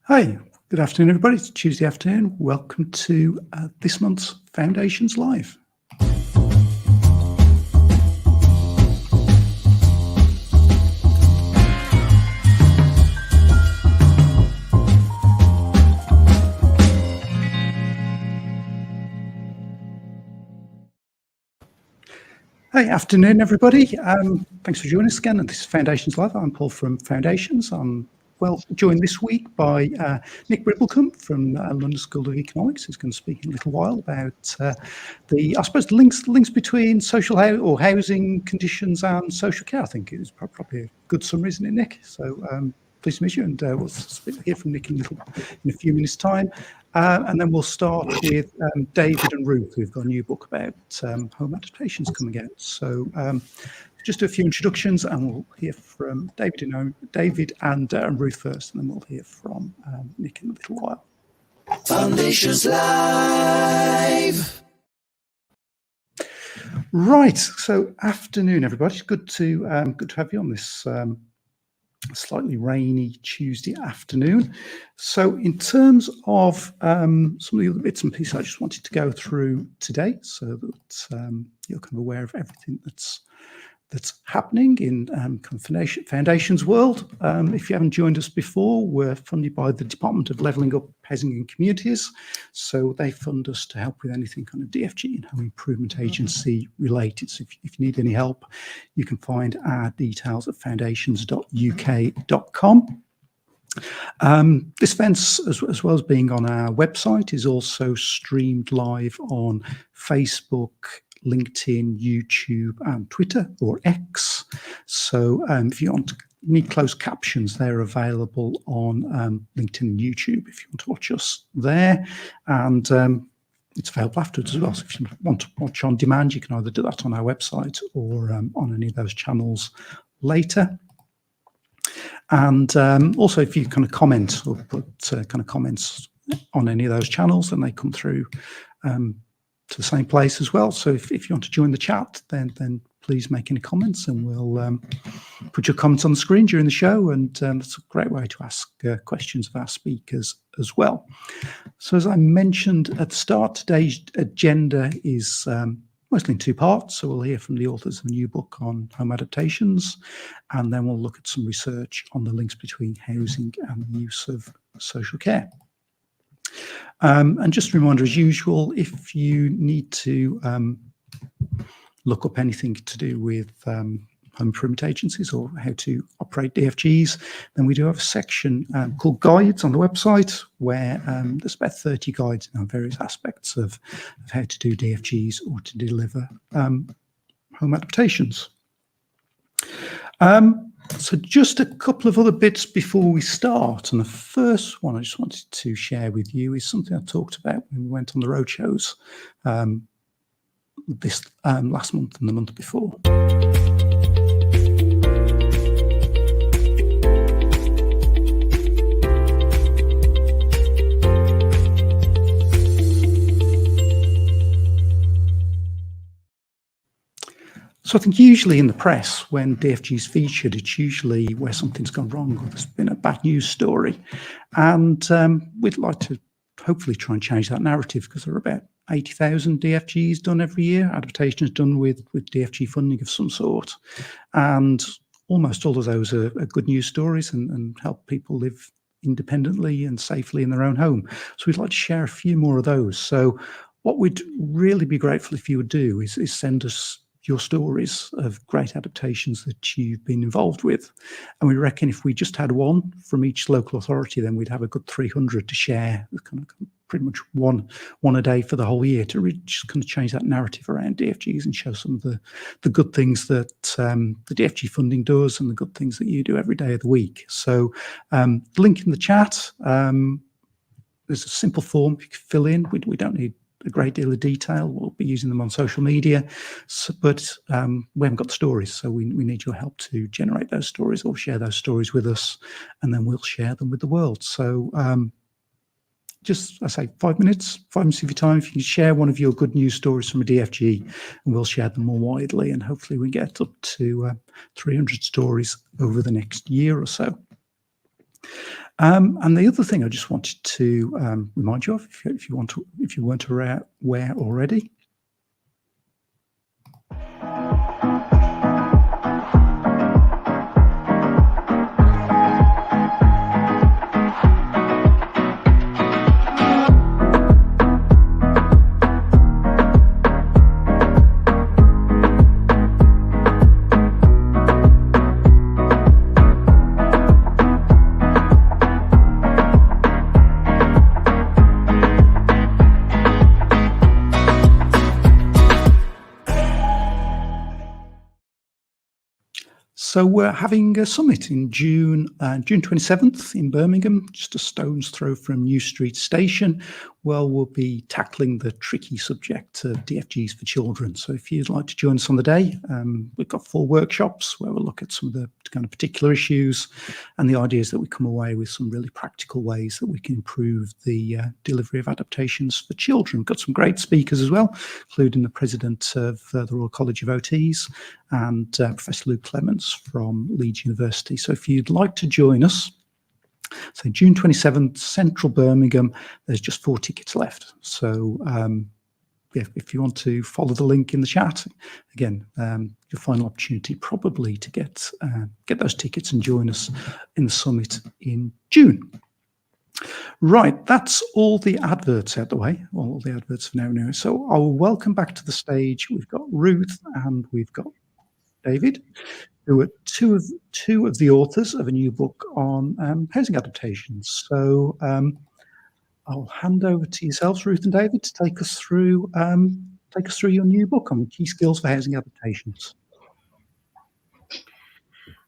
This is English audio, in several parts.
Hi, good afternoon, everybody. It's Tuesday afternoon. Welcome to this month's Foundations Live. Hi, afternoon, everybody. Thanks for joining us again at this Foundations Live. I'm Paul from Foundations. I'm joined this week by Nick Ribblecombe from London School of Economics, who's going to speak in a little while about the links between housing conditions and social care. I think it was probably a good summary, isn't it, Nick? So pleased to meet you, and we'll hear from Nick in a few minutes' time. And then we'll start with David and Ruth, who've got a new book about home adaptations coming out. So just a few introductions, and we'll hear from David and Ruth first, and then we'll hear from Nick in a little while. Foundations Live. Right. So afternoon, everybody. It's good to have you on this slightly rainy Tuesday afternoon. So in terms of some of the other bits and pieces I just wanted to go through today, so that you're kind of aware of everything that's happening in Foundations world. If you haven't joined us before, we're funded by the Department of Levelling Up Housing and Communities. So they fund us to help with anything kind of DFG and home improvement agency related. So if you need any help, you can find our details at foundations.uk.com. This event, as well as being on our website, is also streamed live on Facebook, LinkedIn, YouTube, and Twitter, or X. So if you need closed captions, they're available on LinkedIn and YouTube if you want to watch us there. And it's available afterwards as well. So if you want to watch on demand, you can either do that on our website or on any of those channels later. And also, if you kind of comment or put kind of comments on any of those channels, then they come through to the same place as well. So if you want to join the chat, then please make any comments, and we'll put your comments on the screen during the show. And that's a great way to ask questions of our speakers as well. So as I mentioned at the start, today's agenda is mostly in two parts. So we'll hear from the authors of a new book on home adaptations, and then we'll look at some research on the links between housing and the use of social care. And just a reminder, as usual, if you need to look up anything to do with home improvement agencies or how to operate DFGs, then we do have a section called Guides on the website, where there's about 30 guides on various aspects of how to do DFGs or to deliver home adaptations. So just a couple of other bits before we start. And the first one I just wanted to share with you is something I talked about when we went on the roadshows this last month and the month before. So I think usually in the press, when DFG is featured, it's usually where something's gone wrong or there's been a bad news story. And we'd like to hopefully try and change that narrative, because there are about 80,000 DFGs done every year, adaptations done with DFG funding of some sort. And almost all of those are good news stories and help people live independently and safely in their own home. So we'd like to share a few more of those. So what we'd really be grateful if you would do is send us your stories of great adaptations that you've been involved with. And we reckon if we just had one from each local authority, then we'd have a good 300 to share, kind of pretty much one a day for the whole year, to really just kind of change that narrative around DFGs and show some of the good things that the DFG funding does and the good things that you do every day of the week. So link in the chat. There's a simple form you can fill in. We don't need a great deal of detail. We'll be using them on social media, but we haven't got the stories, so we need your help to generate those stories or share those stories with us, and then we'll share them with the world. So just, I say, 5 minutes of your time. If you can share one of your good news stories from a DFG, and we'll share them more widely, and hopefully we get up to 300 stories over the next year or so. And the other thing I just wanted to remind you of, if you weren't aware already, so we're having a summit in June 27th in Birmingham, just a stone's throw from New Street Station. Well, we'll be tackling the tricky subject of DFGs for children. So if you'd like to join us on the day, we've got 4 workshops where we'll look at some of the kind of particular issues, and the idea is that we come away with some really practical ways that we can improve the delivery of adaptations for children. We've got some great speakers as well, including the president of the Royal College of OTs and Professor Luke Clements from Leeds University. So if you'd like to join us, so June 27th, Central Birmingham, there's just 4 tickets left. So if you want to follow the link in the chat, again, your final opportunity probably to get those tickets and join us in the summit in June. Right, that's all the adverts out the way, all the adverts for now. So I'll welcome back to the stage. We've got Ruth and we've got David, who are two of the authors of a new book on housing adaptations. So I'll hand over to yourselves, Ruth and David, to take us through your new book on key skills for housing adaptations.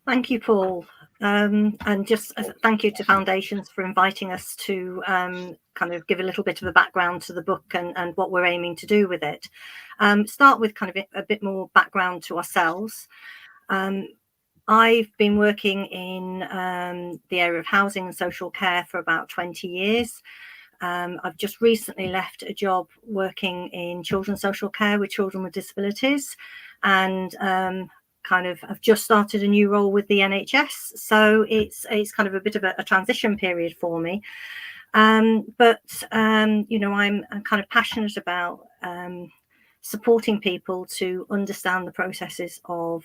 Thank you, Paul. And just thank you to Foundations for inviting us to kind of give a little bit of a background to the book and what we're aiming to do with it. Start with kind of a bit more background to ourselves. I've been working in the area of housing and social care for about 20 years. I've just recently left a job working in children's social care with children with disabilities, and I've just started a new role with the NHS. So it's kind of a bit of a transition period for me. But I'm kind of passionate about supporting people to understand the processes of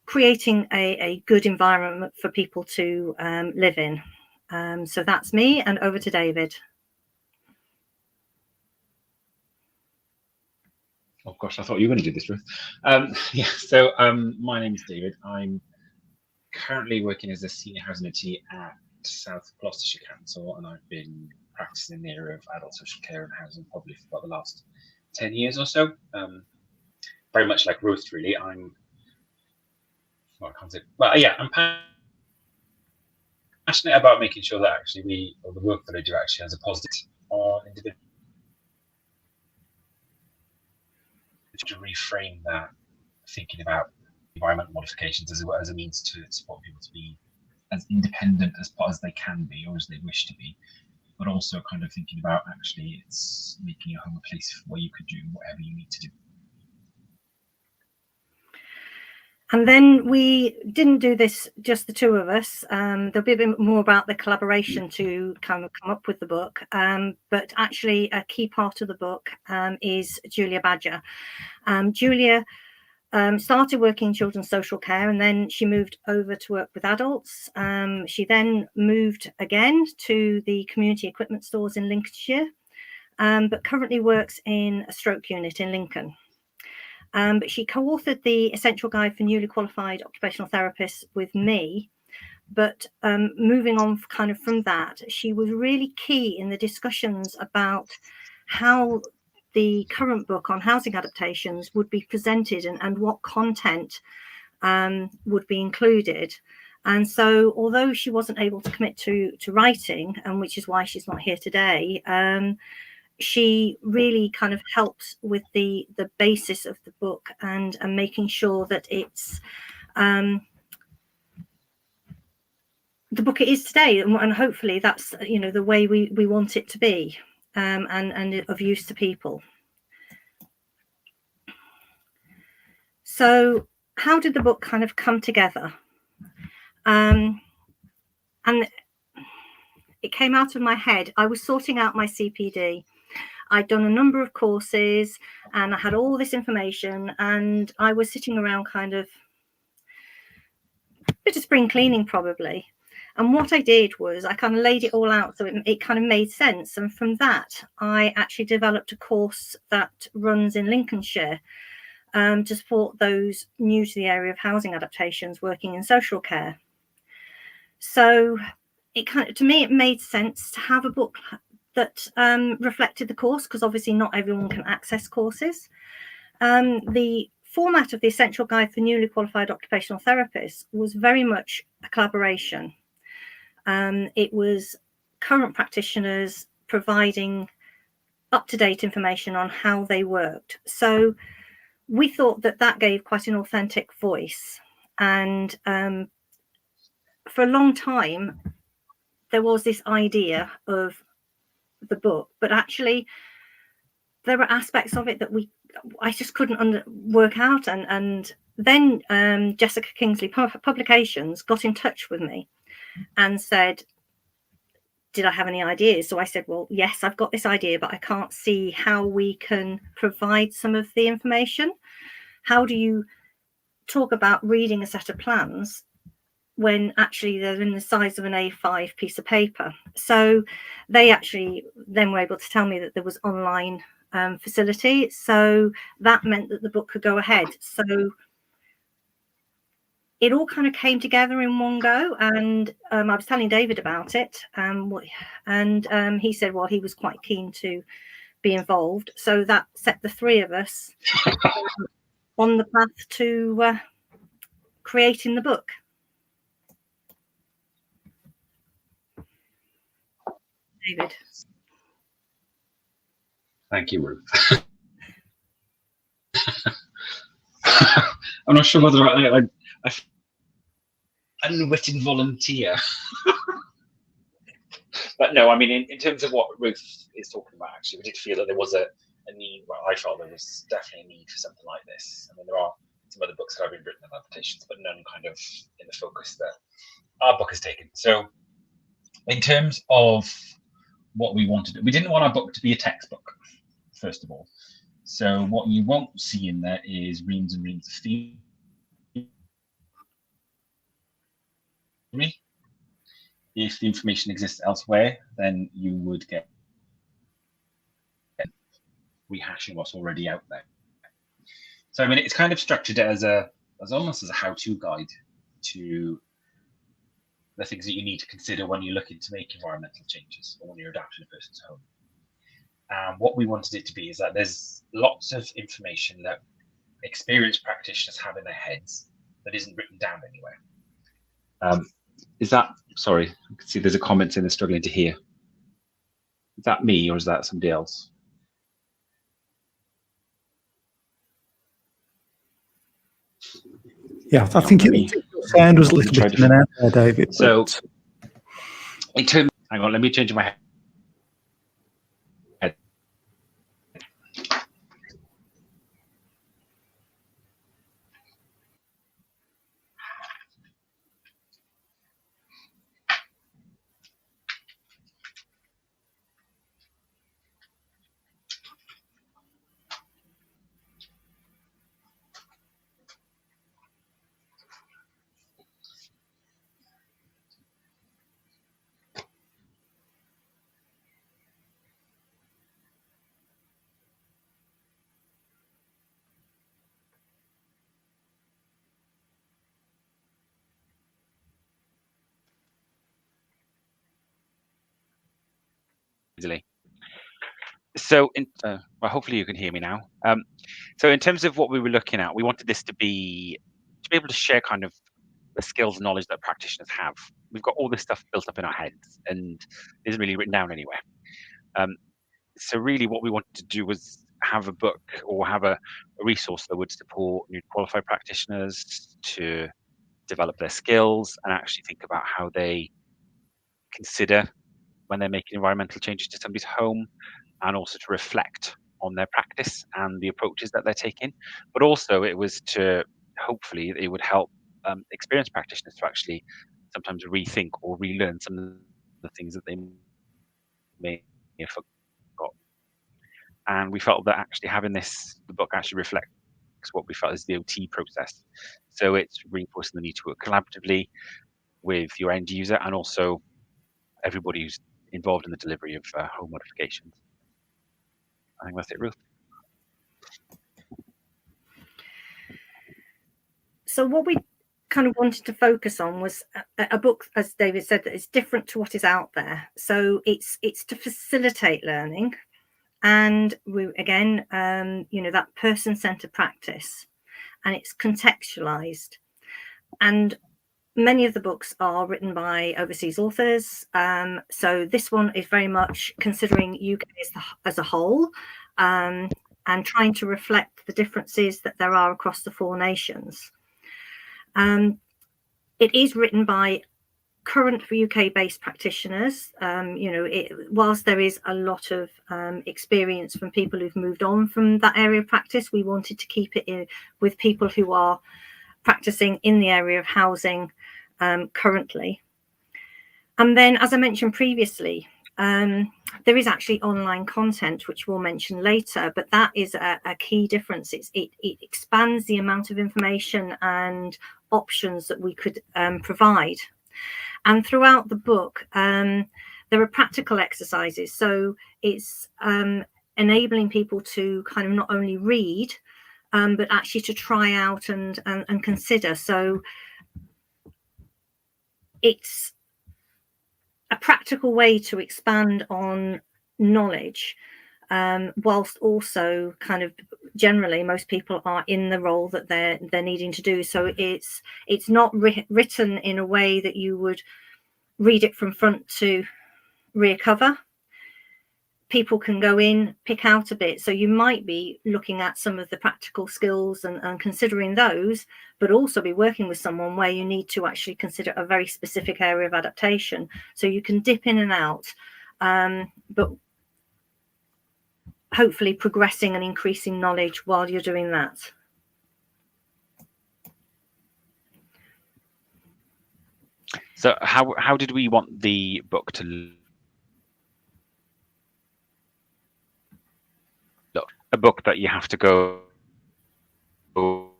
creating a good environment for people to live in. So that's me, and over to David. Oh gosh, I thought you were going to do this, Ruth. So my name is David. I'm currently working as a senior housing OT at South Gloucestershire Council, and I've been practicing in the area of adult social care and housing probably for about the last 10 years or so. Very much like Ruth, really. I'm passionate about making sure that actually the work that I do actually has a positive on individuals. To reframe that, thinking about environmental modifications as a means to support people to be as independent as they can be or as they wish to be, but also kind of thinking about actually it's making your home a place where you could do whatever you need to do. And then we didn't do this just the two of us. There'll be a bit more about the collaboration to kind of come up with the book. But actually a key part of the book is Julia Badger. Julia started working in children's social care, and then she moved over to work with adults. She then moved again to the community equipment stores in Lincolnshire, but currently works in a stroke unit in Lincoln. But she co-authored the Essential Guide for Newly Qualified Occupational Therapists with me. But moving on kind of from that, she was really key in the discussions about how the current book on housing adaptations would be presented and what content would be included. And so although she wasn't able to commit to writing, and which is why she's not here today, she really kind of helps with the basis of the book and making sure that it's the book it is today, and hopefully that's the way we want it to be, and of use to people. So how did the book kind of come together? and it came out of my head. I was sorting out my CPD. I'd done a number of courses and I had all this information, and I was sitting around kind of a bit of spring cleaning probably. And what I did was I kind of laid it all out so it kind of made sense. And from that, I actually developed a course that runs in Lincolnshire to support those new to the area of housing adaptations working in social care. So it kind of, to me, it made sense to have a book that reflected the course, because obviously not everyone can access courses. The format of the Essential Guide for Newly Qualified Occupational Therapists was very much a collaboration. It was current practitioners providing up-to-date information on how they worked. So we thought that that gave quite an authentic voice. And for a long time, there was this idea of the book, but actually there were aspects of it that I just couldn't work out. And then Jessica Kingsley Publications got in touch with me and said, did I have any ideas? So I said, well, yes, I've got this idea, but I can't see how we can provide some of the information. How do you talk about reading a set of plans when actually they're in the size of an A5 piece of paper? So they actually then were able to tell me that there was online facility. So that meant that the book could go ahead. So it all kind of came together in one go. And I was telling David about it. And he said, well, he was quite keen to be involved. So that set the three of us on the path to creating the book. David. Thank you, Ruth. I'm not sure whether I'm unwitting volunteer. But no, I mean, in terms of what Ruth is talking about, actually, we did feel that there was a need. Well, I felt there was definitely a need for something like this. I mean, there are some other books that have been written on adaptations, but none kind of in the focus that our book has taken. So in terms of what we wanted, we didn't want our book to be a textbook, first of all. So what you won't see in there is reams and reams of theory. If the information exists elsewhere, then you would get rehashing what's already out there. So I mean, it's kind of structured as almost as a how-to guide to the things that you need to consider when you're looking to make environmental changes or when you're adapting a person's home. What we wanted it to be is that there's lots of information that experienced practitioners have in their heads that isn't written down anywhere. Is that, sorry, I can see there's a comment in there struggling to hear. Is that me or is that somebody else? Yeah, I think your sound was a little bit in and out there, David. So, in terms, hang on, let me change my head. Easily. So, well, hopefully you can hear me now. So, in terms of what we were looking at, we wanted this to be able to share kind of the skills and knowledge that practitioners have. We've got all this stuff built up in our heads, and it isn't really written down anywhere. So, really, what we wanted to do was have a book or have a resource that would support new qualified practitioners to develop their skills and actually think about how they consider when they're making environmental changes to somebody's home, and also to reflect on their practice and the approaches that they're taking. But also it was to, hopefully, it would help experienced practitioners to actually sometimes rethink or relearn some of the things that they may have forgot. And we felt that actually having the book actually reflects what we felt is the OT process. So it's reinforcing the need to work collaboratively with your end user and also everybody who's involved in the delivery of home modifications. I think that's it, Ruth. So what we kind of wanted to focus on was a book, as David said, that is different to what is out there. So it's to facilitate learning, and we again, that person-centered practice, and it's contextualized. And many of the books are written by overseas authors. So this one is very much considering UK as a whole, and trying to reflect the differences that there are across the 4 nations. It is written by current UK-based practitioners. Whilst there is a lot of experience from people who've moved on from that area of practice, we wanted to keep it with people who are practicing in the area of housing currently. And then, as I mentioned previously, there is actually online content, which we'll mention later, but that is a key difference. It expands the amount of information and options that we could provide. And throughout the book, there are practical exercises. So it's enabling people to kind of not only read, but actually to try out and consider. So it's a practical way to expand on knowledge, whilst also kind of generally most people are in the role that they're needing to do. So it's not written in a way that you would read it from front to rear cover. People can go in, pick out a bit. So you might be looking at some of the practical skills and considering those, but also be working with someone where you need to actually consider a very specific area of adaptation. So you can dip in and out, but hopefully progressing and increasing knowledge while you're doing that. So how did we want the book to look? A book that you have to go from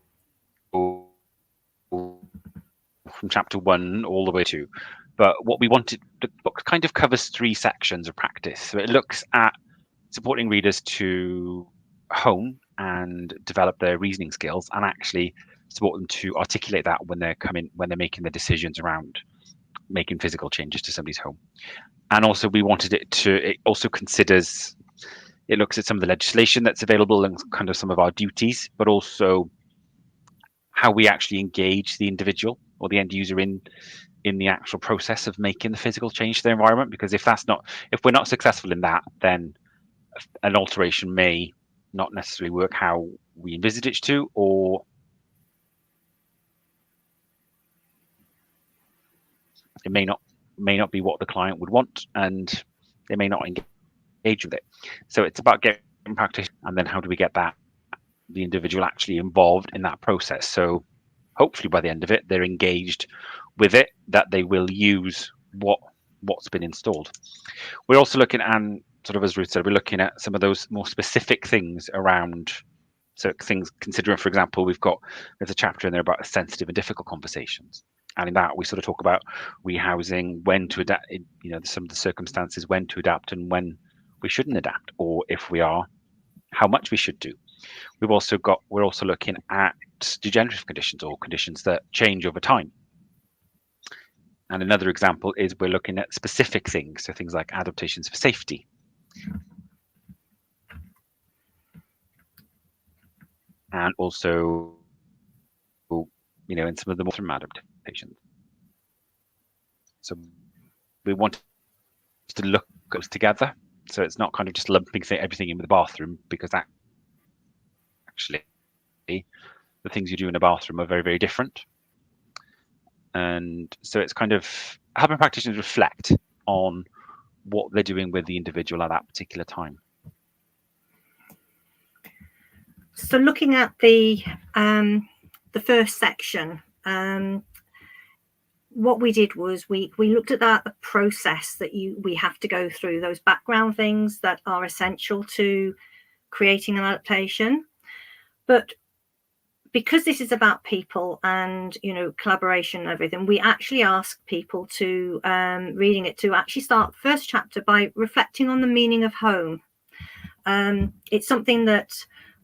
chapter 1 all the way to, but what we wanted, the book kind of covers 3 sections of practice. So it looks at supporting readers to hone and develop their reasoning skills and actually support them to articulate that when they're making the decisions around making physical changes to somebody's home. And also we wanted it also considers, it looks at some of the legislation that's available and kind of some of our duties, but also how we actually engage the individual or the end user in the actual process of making the physical change to their environment. Because if we're not successful in that, then an alteration may not necessarily work how we envisage it to, or it may not be what the client would want, and they may not engage with it. So it's about getting practice, and then how do we get the individual actually involved in that process? So hopefully by the end of it, they're engaged with it, that they will use what's been installed. We're also looking at, and sort of as Ruth said, we're looking at some of those more specific things around, so things considering, for example, there's a chapter in there about sensitive and difficult conversations. And in that, we sort of talk about rehousing, when to adapt, some of the circumstances, when to adapt and when we shouldn't adapt, or if we are, how much we should do. We're also looking at degenerative conditions or conditions that change over time. And another example is we're looking at specific things, so things like adaptations for safety. And also, in some of the more adaptations. So we want to look at those together. So it's not kind of just lumping everything in with the bathroom, because actually the things you do in a bathroom are very, very different. And so it's kind of helping practitioners reflect on what they're doing with the individual at that particular time. So looking at the first section, what we did was we looked at the process that we have to go through, those background things that are essential to creating an adaptation. But because this is about people and, you know, collaboration and everything, we actually ask people to, reading it, to actually start first chapter by reflecting on the meaning of home. It's something that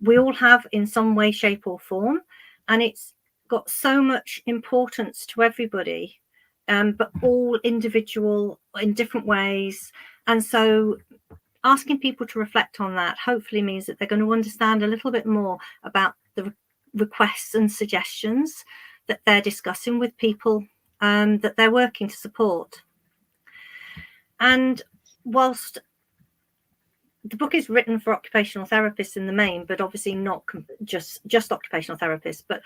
we all have in some way, shape or form, and it's got so much importance to everybody, but all individual in different ways. And so asking people to reflect on that hopefully means that they're going to understand a little bit more about the requests and suggestions that they're discussing with people that they're working to support. And whilst the book is written for occupational therapists in the main, but obviously not just occupational therapists, but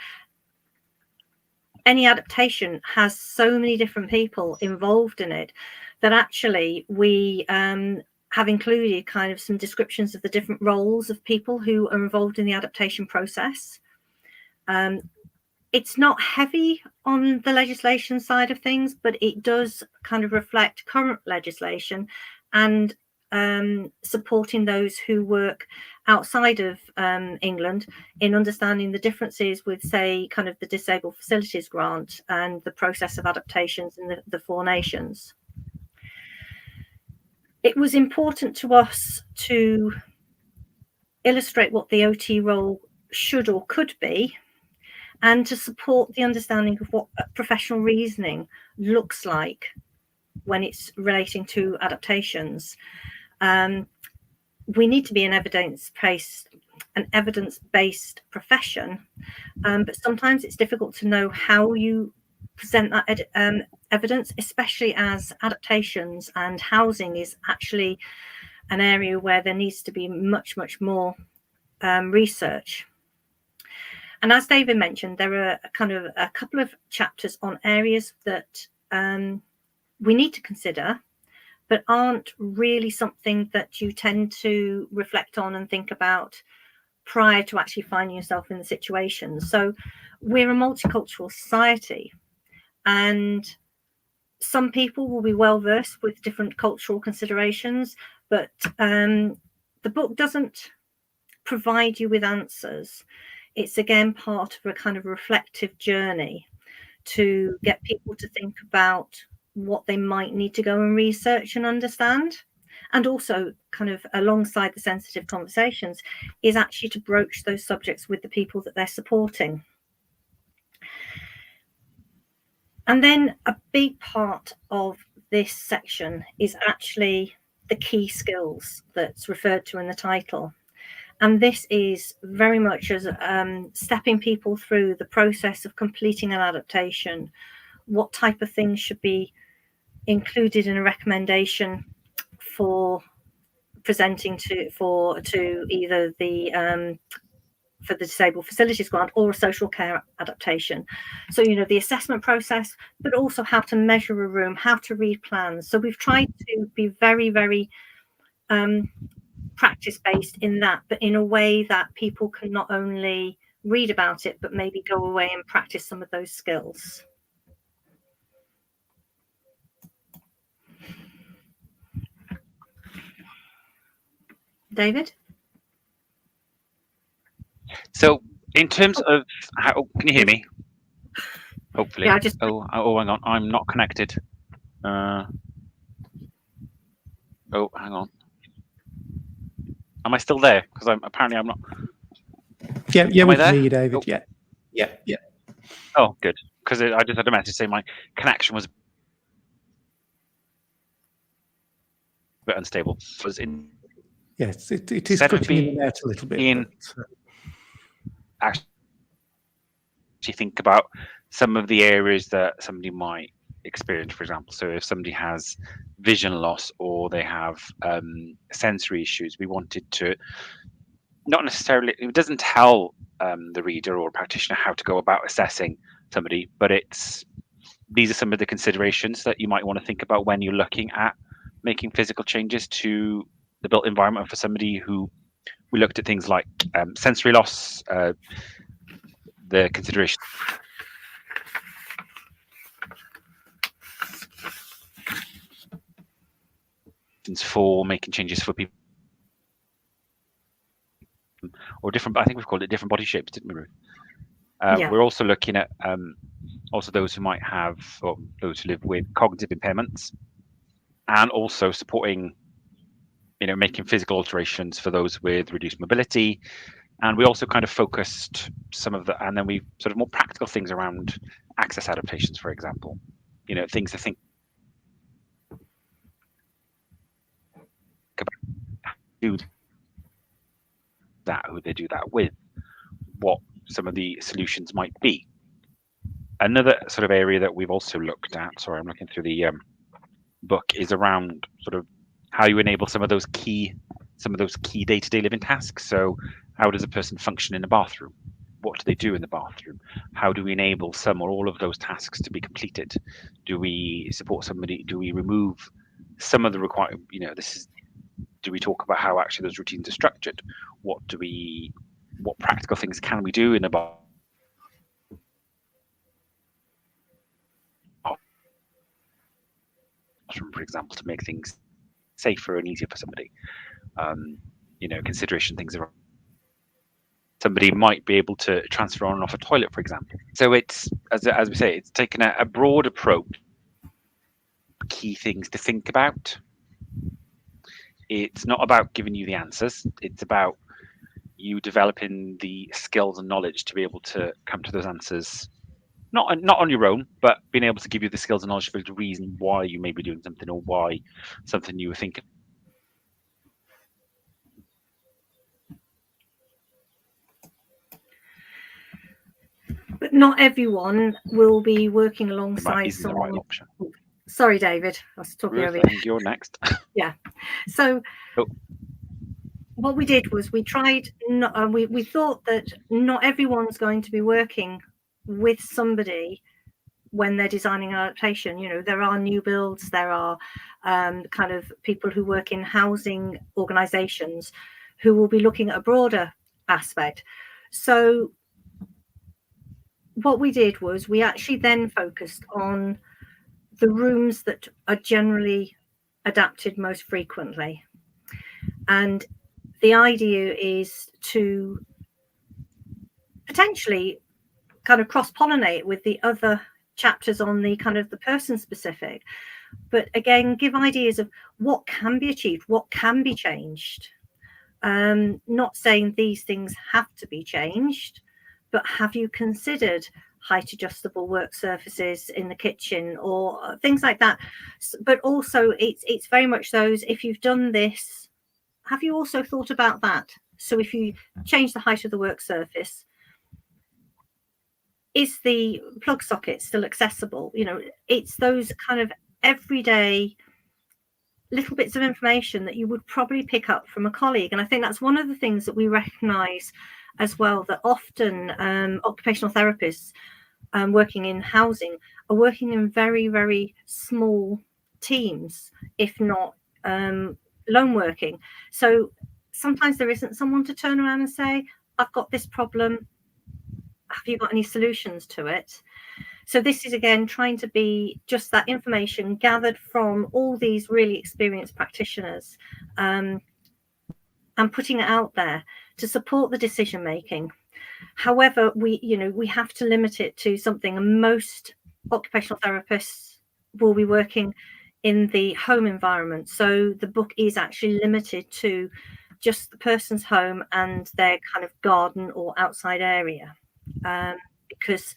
any adaptation has so many different people involved in it that actually we have included kind of some descriptions of the different roles of people who are involved in the adaptation process. It's not heavy on the legislation side of things, but it does kind of reflect current legislation and supporting those who work outside of England in understanding the differences with, say, kind of the Disabled Facilities Grant and the process of adaptations in the 4 nations. It was important to us to illustrate what the OT role should or could be, and to support the understanding of what professional reasoning looks like when it's relating to adaptations. We need to be an evidence-based profession, but sometimes it's difficult to know how you present that evidence, especially as adaptations and housing is actually an area where there needs to be much more research. And as David mentioned, there are kind of a couple of chapters on areas that we need to consider, but aren't really something that you tend to reflect on and think about prior to actually finding yourself in the situation. So we're a multicultural society, and some people will be well versed with different cultural considerations, but the book doesn't provide you with answers. It's again part of a kind of reflective journey to get people to think about what they might need to go and research and understand. And also kind of alongside the sensitive conversations is actually to broach those subjects with the people that they're supporting. And then a big part of this section is actually the key skills that's referred to in the title. And this is very much as stepping people through the process of completing an adaptation, what type of things should be included in a recommendation for presenting to either the for the Disabled Facilities Grant or a social care adaptation. So, you know, the assessment process, but also how to measure a room, how to read plans. So we've tried to be very practice-based in that, but in a way that people can not only read about it, but maybe go away and practice some of those skills. David? So in terms of how, can you hear me? Hopefully. Yeah, oh, hang on, I'm not connected. Oh, hang on. Am I still there? Because I'm not. Yeah, Am we I can there? hear you, David. Oh. Yeah. Oh, good. Because I just had a message saying my connection was a bit unstable. Yes, it is cutting in and out a little bit. Actually think about some of the areas that somebody might experience, for example. So if somebody has vision loss or they have sensory issues, we wanted to not necessarily, it doesn't tell the reader or practitioner how to go about assessing somebody, but these are some of the considerations that you might want to think about when you're looking at making physical changes to the built environment for somebody who, we looked at things like sensory loss, the consideration for making changes for people, or different. I think we've called it different body shapes, didn't we, Ruth? Yeah. We're also looking at also those who might have, or those who live with cognitive impairments, and also supporting, making physical alterations for those with reduced mobility. And we also kind of focused some of the, and then we sort of more practical things around access adaptations, for example, things to think about, do that, who they do that with, what some of the solutions might be. Another sort of area that we've also looked at, sorry, I'm looking through the book, is around sort of how you enable some of those key day-to-day living tasks. So how does a person function in a bathroom? What do they do in the bathroom? How do we enable some or all of those tasks to be completed? Do we support somebody? Do we remove some of the required, do we talk about how actually those routines are structured? What practical things can we do in a bathroom, for example, to make things safer and easier for somebody? Consideration things around somebody might be able to transfer on and off a toilet, for example. So it's, as we say, it's taken a broad approach. Key things to think about. It's not about giving you the answers. It's about you developing the skills and knowledge to be able to come to those answers, not on your own, but being able to give you the skills and knowledge to be able to reason why you may be doing something or why something you were thinking. But not everyone will be working alongside Isn't the right someone. option. Sorry, David, I was talking Ruth, over I you. think you're next. Yeah. So Oh. What we did was we tried, we thought that not everyone's going to be working with somebody when they're designing an adaptation. There are new builds, there are kind of people who work in housing organizations who will be looking at a broader aspect. So what we did was we actually then focused on the rooms that are generally adapted most frequently. And the idea is to potentially kind of cross-pollinate with the other chapters on the kind of the person specific, but again, give ideas of what can be achieved, what can be changed. Not saying these things have to be changed, but have you considered height adjustable work surfaces in the kitchen or things like that? But also it's very much those, if you've done this, have you also thought about that? So if you change the height of the work surface, is the plug socket still accessible? It's those kind of everyday little bits of information that you would probably pick up from a colleague. And I think that's one of the things that we recognize as well, that often occupational therapists working in housing are working in very, very small teams, if not lone working. So sometimes there isn't someone to turn around and say, I've got this problem, have you got any solutions to it? So this is, again, trying to be just that information gathered from all these really experienced practitioners and putting it out there to support the decision making. However, we have to limit it to something, and most occupational therapists will be working in the home environment. So the book is actually limited to just the person's home and their kind of garden or outside area, because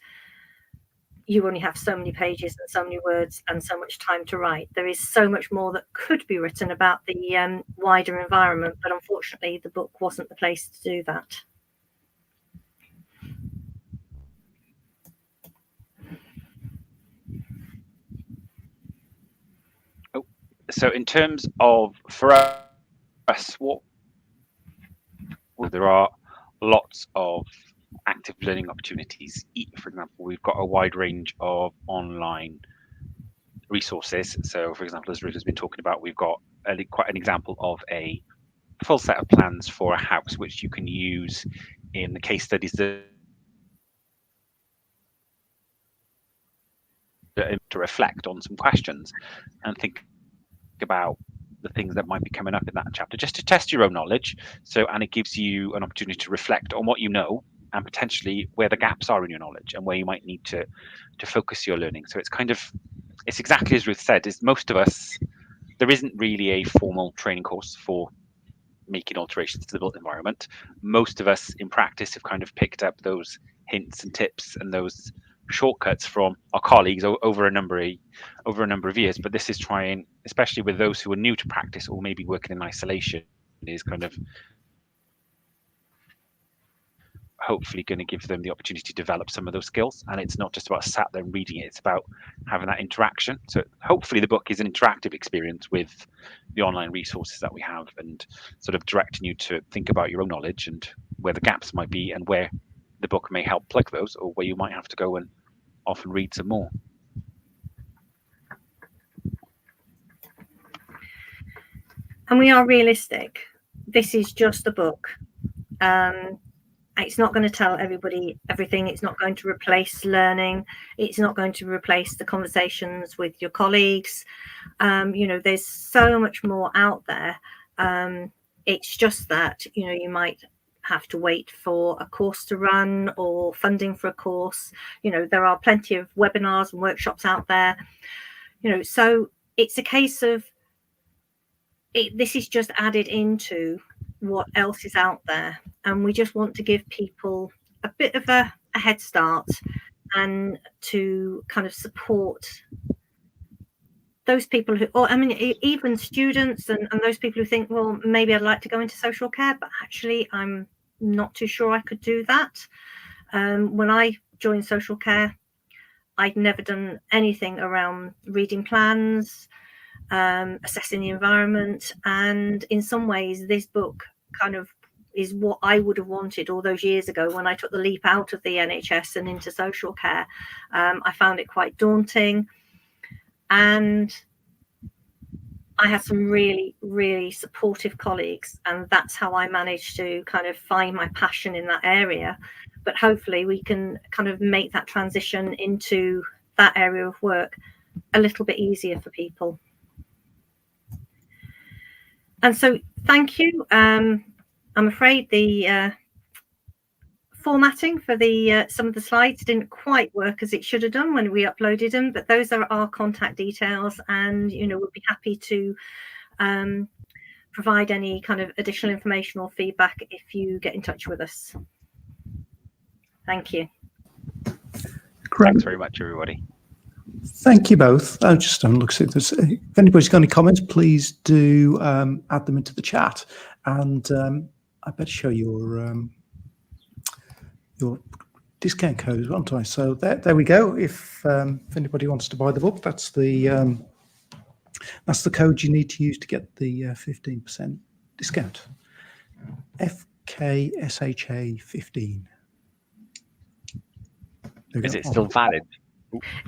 you only have so many pages and so many words and so much time to write. There is so much more that could be written about the wider environment, but unfortunately the book wasn't the place to do that. So in terms of, for us, there are lots of active learning opportunities. For example, we've got a wide range of online resources. So for example, as Ruth has been talking about, we've got quite an example of a full set of plans for a house, which you can use in the case studies to reflect on some questions and think about the things that might be coming up in that chapter, just to test your own knowledge. So, and it gives you an opportunity to reflect on what you know and potentially where the gaps are in your knowledge and where you might need to focus your learning. So it's exactly as Ruth said, is most of us, there isn't really a formal training course for making alterations to the built environment. Most of us in practice have kind of picked up those hints and tips and those shortcuts from our colleagues over a number of years. But this is trying, especially with those who are new to practice or maybe working in isolation, is kind of hopefully going to give them the opportunity to develop some of those skills. And it's not just about sat there and reading it, it's about having that interaction. So hopefully the book is an interactive experience with the online resources that we have, and sort of directing you to think about your own knowledge and where the gaps might be and where the book may help plug those, or where you might have to go and often read some more. And we are realistic. This is just a book. It's not going to tell everybody everything. It's not going to replace learning. It's not going to replace the conversations with your colleagues. There's so much more out there. It's just that, you might have to wait for a course to run or funding for a course. There are plenty of webinars and workshops out there. So it's a case of this is just added into what else is out there, and we just want to give people a bit of a head start and to kind of support those people who, even students and those people who think, well, maybe I'd like to go into social care, but actually I'm not too sure I could do that. When I joined social care, I'd never done anything around reading plans, assessing the environment, and in some ways this book kind of is what I would have wanted all those years ago when I took the leap out of the NHS and into social care. I found it quite daunting, and I had some really, really supportive colleagues, and that's how I managed to kind of find my passion in that area. But hopefully we can kind of make that transition into that area of work a little bit easier for people. And so thank you. I'm afraid the formatting for the some of the slides didn't quite work as it should have done when we uploaded them, but those are our contact details, and we'll be happy to provide any kind of additional information or feedback if you get in touch with us. Thank you. Great. Thanks very much, everybody. Thank you both. I just don't look at this. If anybody's got any comments, please do add them into the chat. And I better show your discount code as well, aren't I? So there we go. If anybody wants to buy the book, that's the code you need to use to get the 15% discount. FKSHA 15. Is it still valid?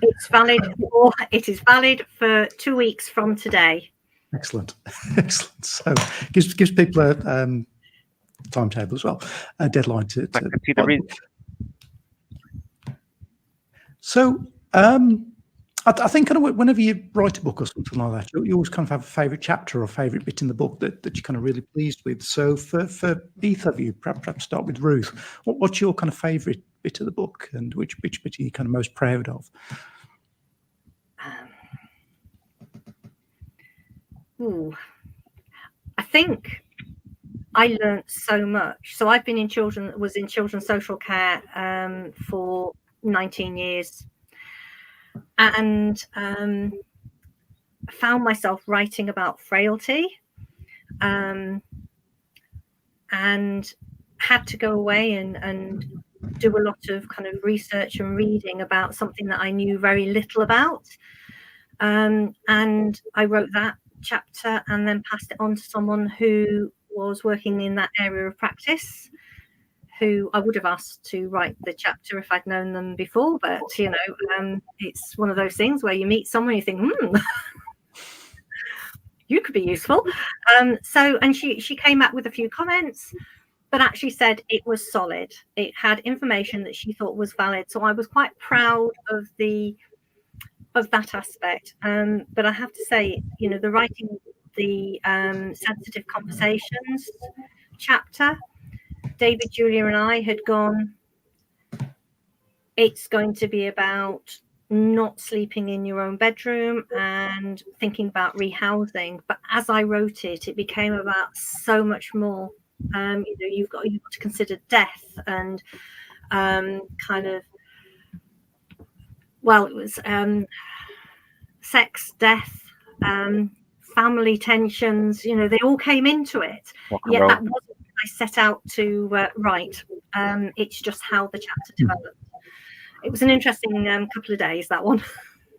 It's valid, or it is valid for 2 weeks from today. Excellent, excellent. So gives people a timetable as well, a deadline to So I think kind of whenever you write a book or something like that, you always kind of have a favourite chapter or favourite bit in the book that you're kind of really pleased with. So for either of you, perhaps start with Ruth. What's your kind of favourite bit of the book, and which bit are you kind of most proud of? I think I learned so much. So I've been in children's social care for 19 years, and found myself writing about frailty, and had to go away and do a lot of kind of research and reading about something that I knew very little about. And I wrote that chapter and then passed it on to someone who was working in that area of practice, who I would have asked to write the chapter if I'd known them before. But, it's one of those things where you meet someone, you think, you could be useful. And she came back with a few comments, but actually said it was solid. It had information that she thought was valid. So I was quite proud of that aspect. But I have to say, the writing the sensitive conversations chapter, David, Julia and I had gone, it's going to be about not sleeping in your own bedroom and thinking about rehousing. But as I wrote it, it became about so much more. You've got to consider death and kind of, well, it was sex, death, family tensions, they all came into it. Yet that wasn't what I set out to write. It's just how the chapter developed. It was an interesting couple of days, that one.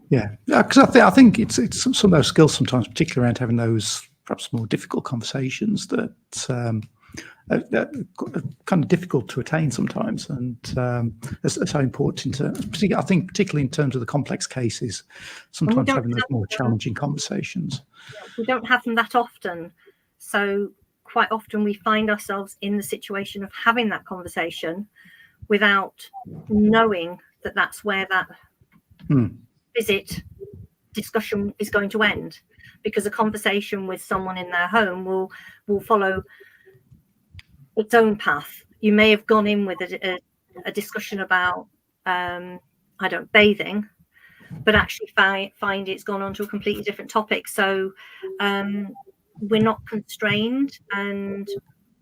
Yeah, because I think it's some of those skills sometimes, particularly around having those perhaps more difficult conversations that are kind of difficult to attain sometimes, and it's so important. I think particularly in terms of the complex cases, sometimes having those more challenging conversations. We don't have them that often, so quite often we find ourselves in the situation of having that conversation without knowing that that's where that visit discussion is going to end, because a conversation with someone in their home will follow its own path. You may have gone in with a discussion about bathing, but actually find it's gone on to a completely different topic. So we're not constrained, and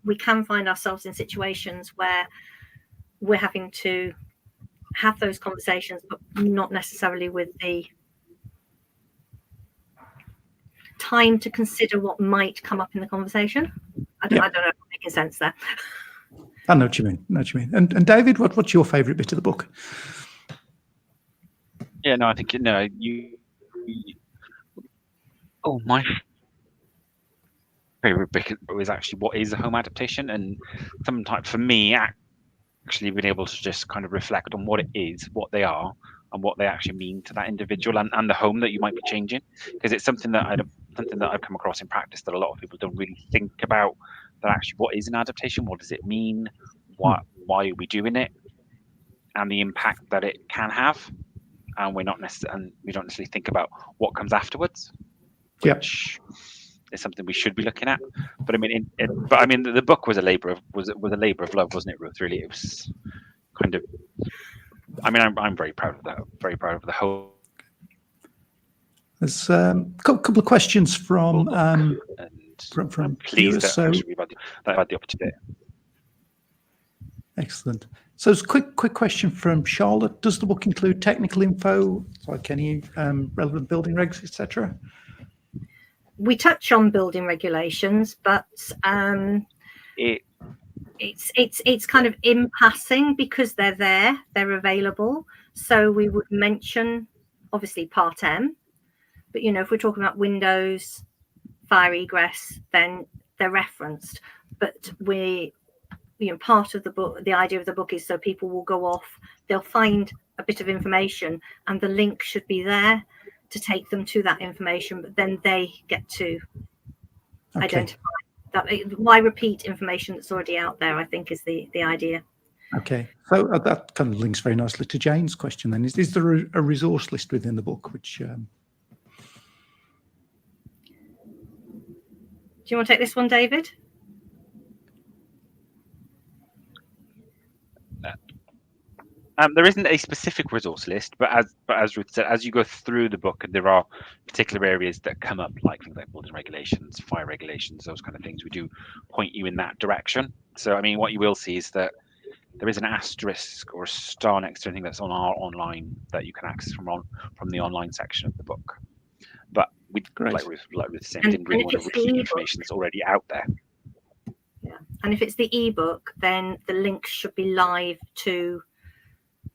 we can find ourselves in situations where we're having to have those conversations, but not necessarily with the time to consider what might come up in the conversation. I don't know if I'm making sense there. I know what you mean. And David, what's your favourite bit of the book? Yeah, no, I think my favorite bit was actually what is a home adaptation, and sometimes for me, actually being able to just kind of reflect on what it is, what they are, and what they actually mean to that individual and the home that you might be changing, because it's something that I've come across in practice that a lot of people don't really think about. That actually, what is an adaptation? What does it mean? Why are we doing it? And the impact that it can have. And we don't necessarily think about what comes afterwards, which is something we should be looking at. But I mean, the book was a labor of love, wasn't it, Ruth? Really, it was kind of. I mean, I'm very proud of that. Very proud of the whole. There's a couple of questions from pleased viewers. That we've had the opportunity. Excellent. So it's a quick question from Charlotte. Does the book include technical info, like any relevant building regs, etc.? We touch on building regulations, but it's kind of in passing, because they're available. So we would mention obviously Part M, but if we're talking about windows, fire egress, then they're referenced. But part of the book, the idea of the book is so people will go off, they'll find a bit of information, and the link should be there to take them to that information, but then they get to identify that. Why repeat information that's already out there, I think, is the idea. Okay, so that kind of links very nicely to Jane's question then. Is there a resource list within the book which... Do you want to take this one, David? There isn't a specific resource list, but as Ruth said, as you go through the book, there are particular areas that come up, like things like building regulations, fire regulations, those kind of things. We do point you in that direction. So, I mean, what you will see is that there is an asterisk or a star next to anything that's on our online that you can access from the online section of the book. But we, like Ruth said, didn't really want to repeat information that's already out there. Yeah, and if it's the ebook, then the links should be live to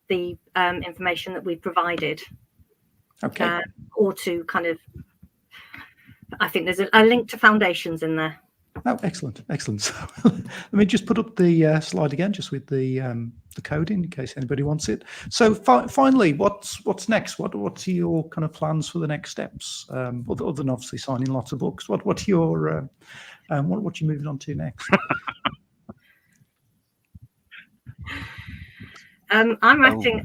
the information that we provided, or to kind of, I think there's a link to foundations in there. Oh, excellent. So let me just put up the slide again, just with the code in case anybody wants it. So finally, what's next? What's your kind of plans for the next steps? Other than obviously signing lots of books, what your what you moving on to next? I'm writing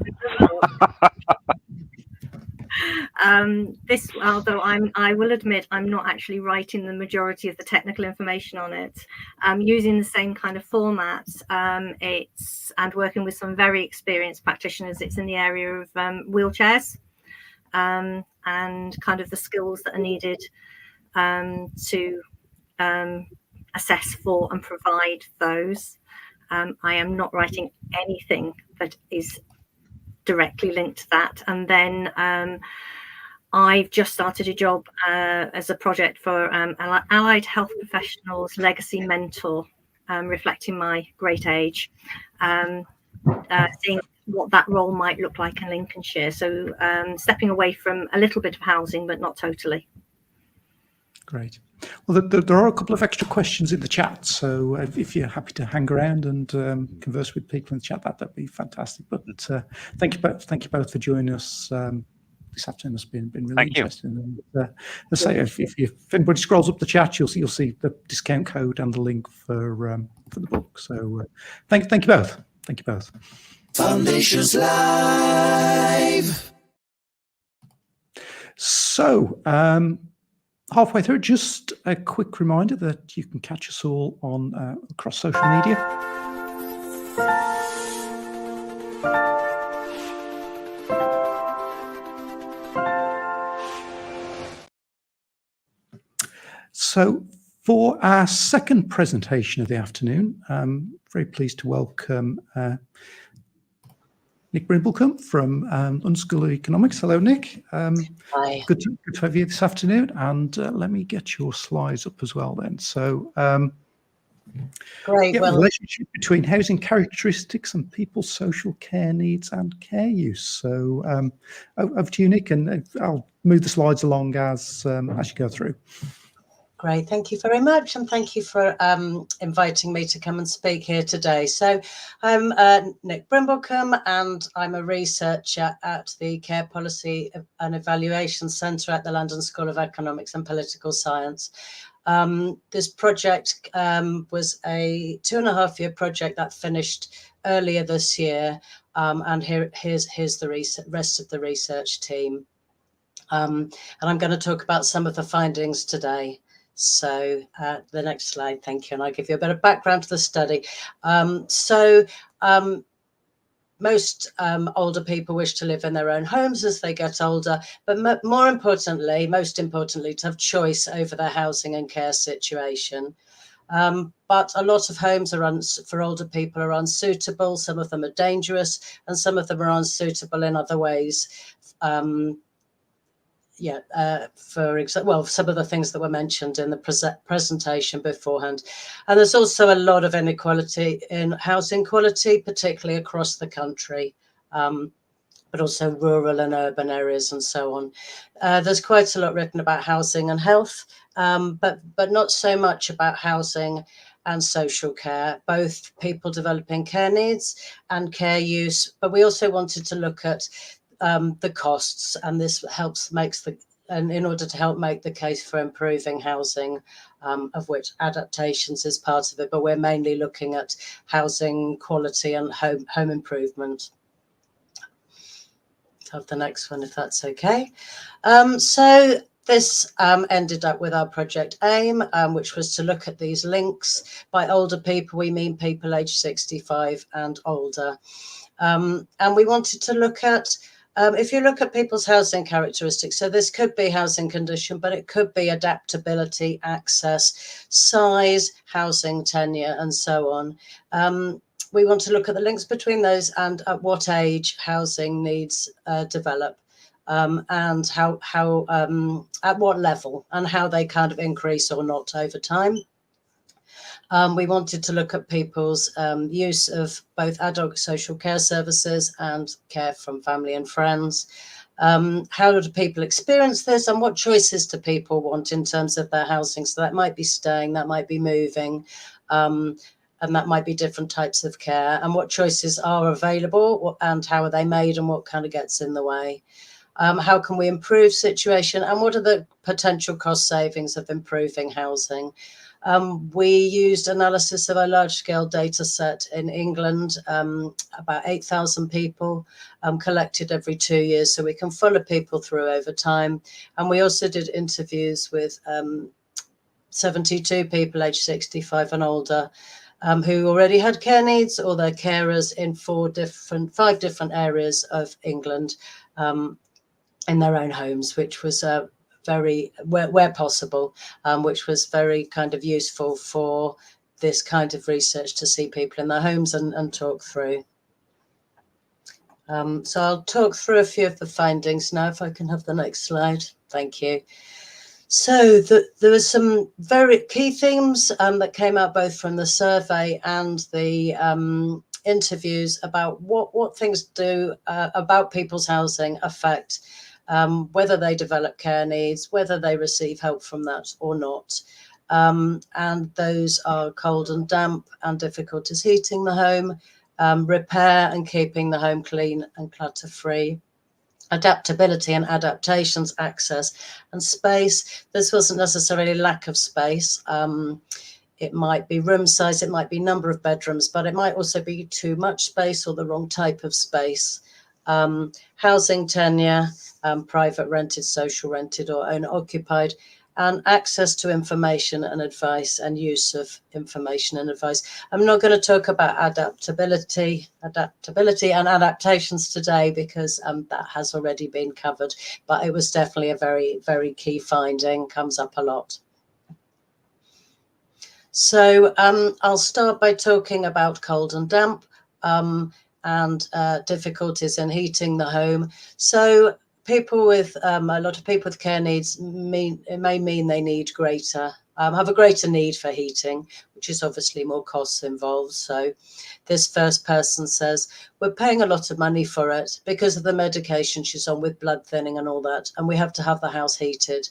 This, although I will admit I'm not actually writing the majority of the technical information on it. Using the same kind of format. And working with some very experienced practitioners. It's in the area of wheelchairs and kind of the skills that are needed to assess for and provide those. I am not writing anything that is directly linked to that. And then I've just started a job as a project for Allied Health Professionals Legacy Mentor, reflecting my great age, seeing what that role might look like in Lincolnshire. So stepping away from a little bit of housing, but not totally. Great. Well, there are a couple of extra questions in the chat, so if you're happy to hang around and converse with people in the chat, that'd be fantastic. But thank you both for joining us this afternoon. It's been really interesting. And I say, if anybody scrolls up the chat, you'll see the discount code and the link for the book. So thank you both. Thank you both. Foundations Live. So. Halfway through, just a quick reminder that you can catch us all on across social media. So for our second presentation of the afternoon, I'm very pleased to welcome Nick Brimblecombe from London School of Economics. Hello, Nick. Hi. Good to have you this afternoon. And let me get your slides up as well then. So, Great. Well, relationship between housing characteristics and people's social care needs and care use. So, over to you, Nick, and I'll move the slides along as you go through. Great. Thank you very much. And thank you for inviting me to come and speak here today. So I'm Nick Brimblecombe, and I'm a researcher at the Care Policy and Evaluation Centre at the London School of Economics and Political Science. This project was a 2.5-year project that finished earlier this year. And here's the rest of the research team. And I'm going to talk about some of the findings today. So the next slide, thank you. And I'll give you a bit of background to the study. Most older people wish to live in their own homes as they get older, but most importantly, to have choice over their housing and care situation. But a lot of homes for older people are unsuitable. Some of them are dangerous, and some of them are unsuitable in other ways. For example, some of the things that were mentioned in the presentation beforehand. And there's also a lot of inequality in housing quality, particularly across the country, but also rural and urban areas and so on. There's quite a lot written about housing and health, but not so much about housing and social care, both people developing care needs and care use. But we also wanted to look at the costs, and this in order to help make the case for improving housing, of which adaptations is part of it, but we're mainly looking at housing quality and home improvement. Have the next one, if that's okay. So this ended up with our project aim, which was to look at these links. By older people, we mean people aged 65 and older. And we wanted to look at if you look at people's housing characteristics, so this could be housing condition, but it could be adaptability, access, size, housing tenure, and so on. We want to look at the links between those and at what age housing needs develop, and how at what level, and how they kind of increase or not over time. We wanted to look at people's use of both adult social care services and care from family and friends. How do people experience this, and what choices do people want in terms of their housing? So that might be staying, that might be moving, and that might be different types of care, and what choices are available, and how are they made, and what kind of gets in the way. How can we improve situation, and what are the potential cost savings of improving housing? We used analysis of a large-scale data set in England, about 8,000 people collected every 2 years, so we can follow people through over time. And we also did interviews with 72 people aged 65 and older who already had care needs or their carers in 5 different areas of England in their own homes, which was very, where possible, which was very kind of useful for this kind of research, to see people in their homes and talk through. So I'll talk through a few of the findings now, if I can have the next slide. Thank you. So there were some very key themes that came out both from the survey and the interviews about what things do about people's housing affect whether they develop care needs, whether they receive help from that or not. And those are cold and damp and difficulties heating the home, repair and keeping the home clean and clutter-free, adaptability and adaptations, access and space. This wasn't necessarily lack of space. It might be room size, it might be number of bedrooms, but it might also be too much space or the wrong type of space. Housing tenure, private rented, social rented or owner occupied, and access to information and advice and use of information and advice. I'm not going to talk about adaptability and adaptations today because that has already been covered, but it was definitely a very, very key finding, comes up a lot. So I'll start by talking about cold and damp and difficulties in heating the home. So people with a lot of people with care needs may mean they need have a greater need for heating, which is obviously more costs involved. So this first person says, we're paying a lot of money for it because of the medication she's on with blood thinning and all that, and we have to have the house heated.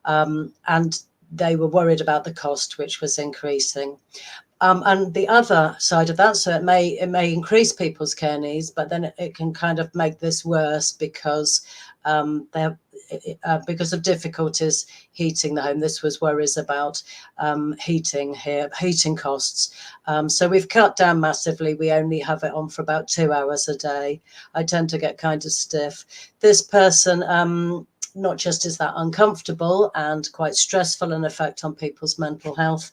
And they were worried about the cost, which was increasing. And the other side of that, so it may increase people's care needs, but then it can kind of make this worse because because of difficulties heating the home. This was worries about heating costs. So we've cut down massively. We only have it on for about 2 hours a day. I tend to get kind of stiff. This person, not just is that uncomfortable and quite stressful and effect on people's mental health,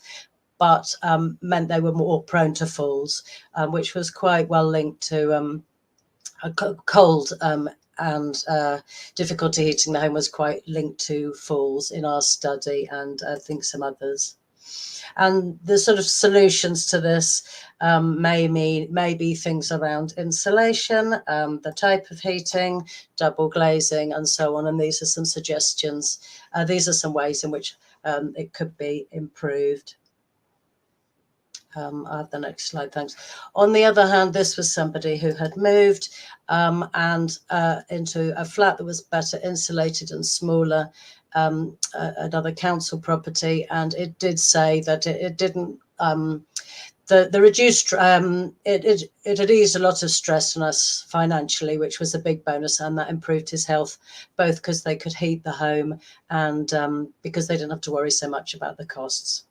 but meant they were more prone to falls, which was quite well linked to a cold and difficulty heating the home was quite linked to falls in our study, and I think some others. And the sort of solutions to this may be things around insulation, the type of heating, double glazing, and so on. And these are some suggestions. These are some ways in which it could be improved. I have the next slide, thanks. On the other hand, this was somebody who had moved and into a flat that was better insulated and smaller, another council property, and it did say that it didn't the reduced it had eased a lot of stress on us financially, which was a big bonus, and that improved his health, both because they could heat the home and because they didn't have to worry so much about the costs.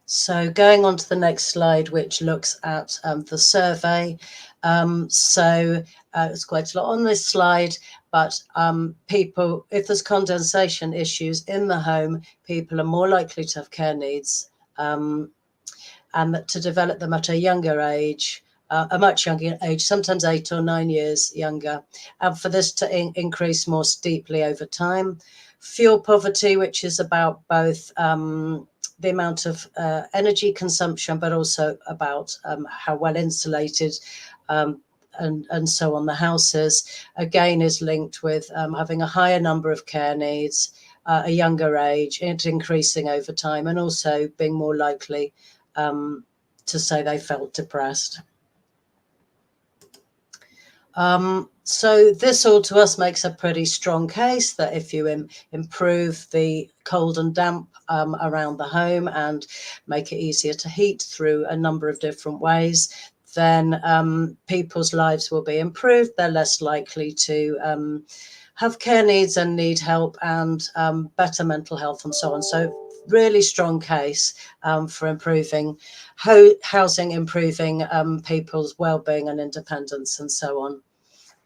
So going on to the next slide, which looks at the survey. It's quite a lot on this slide, but people, if there's condensation issues in the home, people are more likely to have care needs and to develop them at a younger age, a much younger age, sometimes 8 or 9 years younger, and for this to increase more steeply over time. Fuel poverty, which is about both the amount of energy consumption, but also about how well insulated and so on the house is, again, is linked with having a higher number of care needs, a younger age, it increasing over time, and also being more likely to say they felt depressed. So this all to us makes a pretty strong case that if you improve the cold and damp around the home and make it easier to heat through a number of different ways, then people's lives will be improved. They're less likely to have care needs and need help, and better mental health and so on. So really strong case for improving housing, improving people's well-being and independence and so on.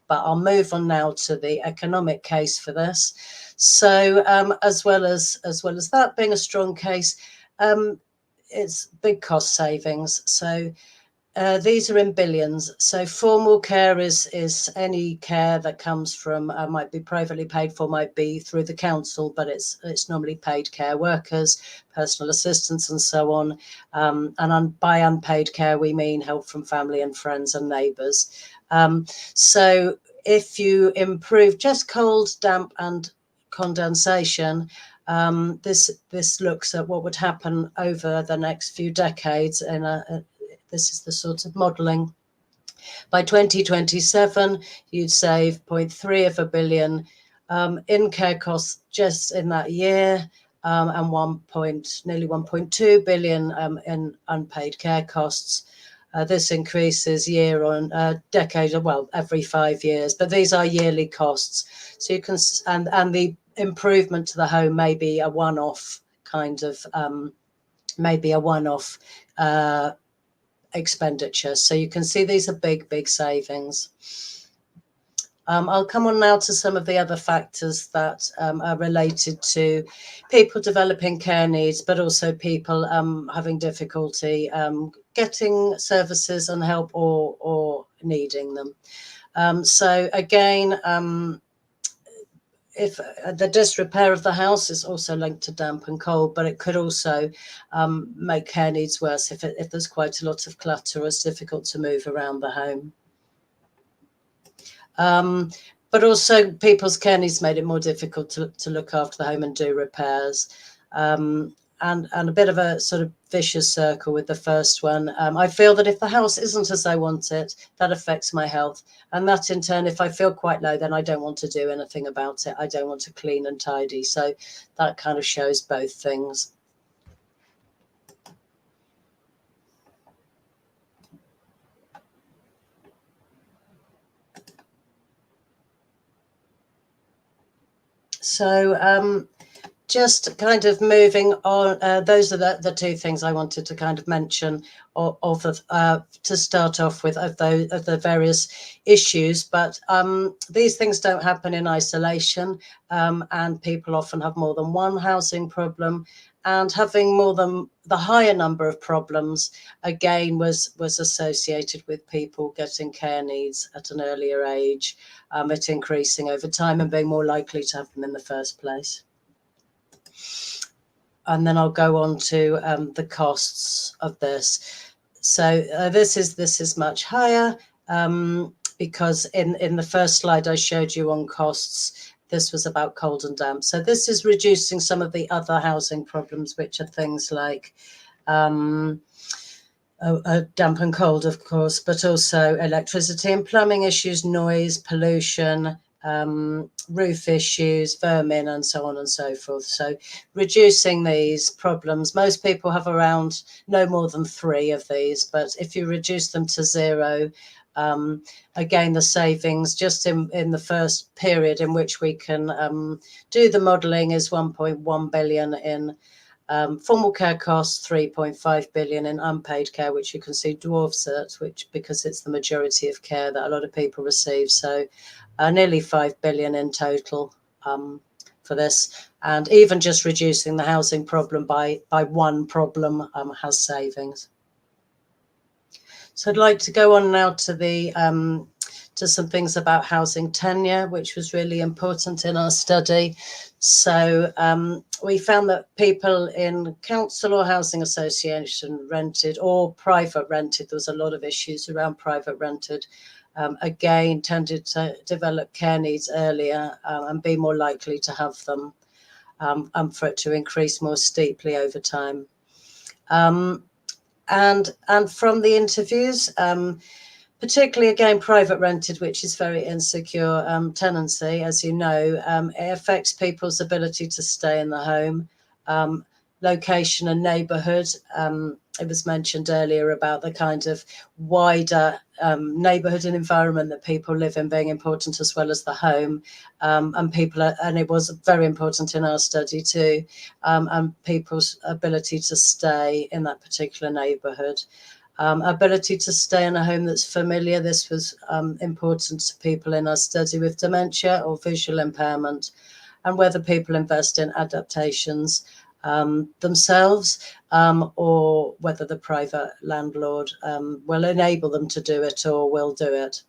But I'll move on now to the economic case for this. So as well as that being a strong case, it's big cost savings. So these are in billions. So formal care is any care that comes from, might be privately paid for, might be through the council, but it's normally paid care workers, personal assistants and so on. And by unpaid care, we mean help from family and friends and neighbours. So if you improve just cold, damp and condensation, this looks at what would happen over the next few decades in this is the sort of modelling. By 2027, you'd save 0.3 of a billion in care costs just in that year, and nearly 1.2 billion in unpaid care costs. This increases year on decade, well, every 5 years, but these are yearly costs. So you can, and the improvement to the home may be a one-off kind of, maybe a one-off expenditure. So you can see these are big savings. I'll come on now to some of the other factors that are related to people developing care needs, but also people having difficulty getting services and help or needing them. So again, if the disrepair of the house is also linked to damp and cold, but it could also make care needs worse if there's quite a lot of clutter or it's difficult to move around the home. But also people's care needs made it more difficult to look after the home and do repairs. And a bit of a sort of vicious circle with the first one. I feel that if the house isn't as I want it, that affects my health. And that in turn, if I feel quite low, then I don't want to do anything about it. I don't want to clean and tidy. So that kind of shows both things. So just kind of moving on, those are the two things I wanted to kind of mention to start off with of the various issues. But these things don't happen in isolation, and people often have more than one housing problem. And having more than the higher number of problems, again, was associated with people getting care needs at an earlier age, it increasing over time and being more likely to have them in the first place. And then I'll go on to the costs of this. So this is much higher because in the first slide I showed you on costs, this was about cold and damp. So this is reducing some of the other housing problems, which are things like damp and cold, of course, but also electricity and plumbing issues, noise, pollution, roof issues, vermin, and so on and so forth. So reducing these problems, most people have around no more than 3 of these, but if you reduce them to 0, again, the savings just in the first period in which we can do the modelling is 1.1 billion in formal care costs, 3.5 billion in unpaid care, which you can see dwarfs it, because it's the majority of care that a lot of people receive. So nearly 5 billion in total for this. And even just reducing the housing problem by one problem has savings. So I'd like to go on now to the to some things about housing tenure, which was really important in our study. So we found that people in council or housing association rented or private rented, there was a lot of issues around private rented, again, tended to develop care needs earlier and be more likely to have them, and for it to increase more steeply over time. And from the interviews, particularly again private rented, which is very insecure tenancy, as you know, it affects people's ability to stay in the home. location and neighbourhood. It was mentioned earlier about the kind of wider neighbourhood and environment that people live in being important, as well as the home. And it was very important in our study too, and people's ability to stay in that particular neighbourhood. Ability to stay in a home that's familiar. This was important to people in our study with dementia or visual impairment, and whether people invest in adaptations themselves, or whether the private landlord will enable them to do it or will do it.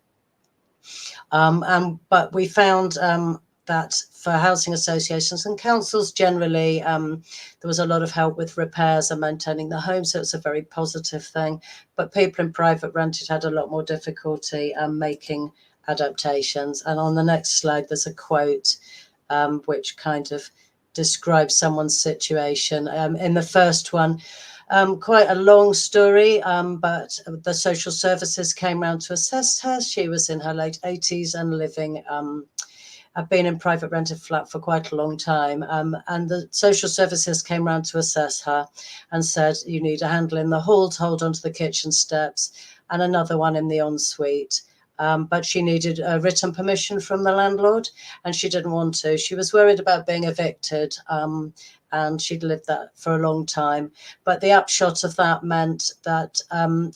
But we found that for housing associations and councils generally, there was a lot of help with repairs and maintaining the home, so it's a very positive thing. But people in private rented had a lot more difficulty making adaptations. And on the next slide, there's a quote which kind of describes someone's situation. In the first one, quite a long story, but the social services came round to assess her. She was in her late 80s and living, had been in private rented flat for quite a long time. And the social services came round to assess her and said, you need a handle in the hall to hold onto the kitchen steps and another one in the ensuite. But she needed written permission from the landlord, and she didn't want to. She was worried about being evicted, and she'd lived that for a long time. But the upshot of that meant that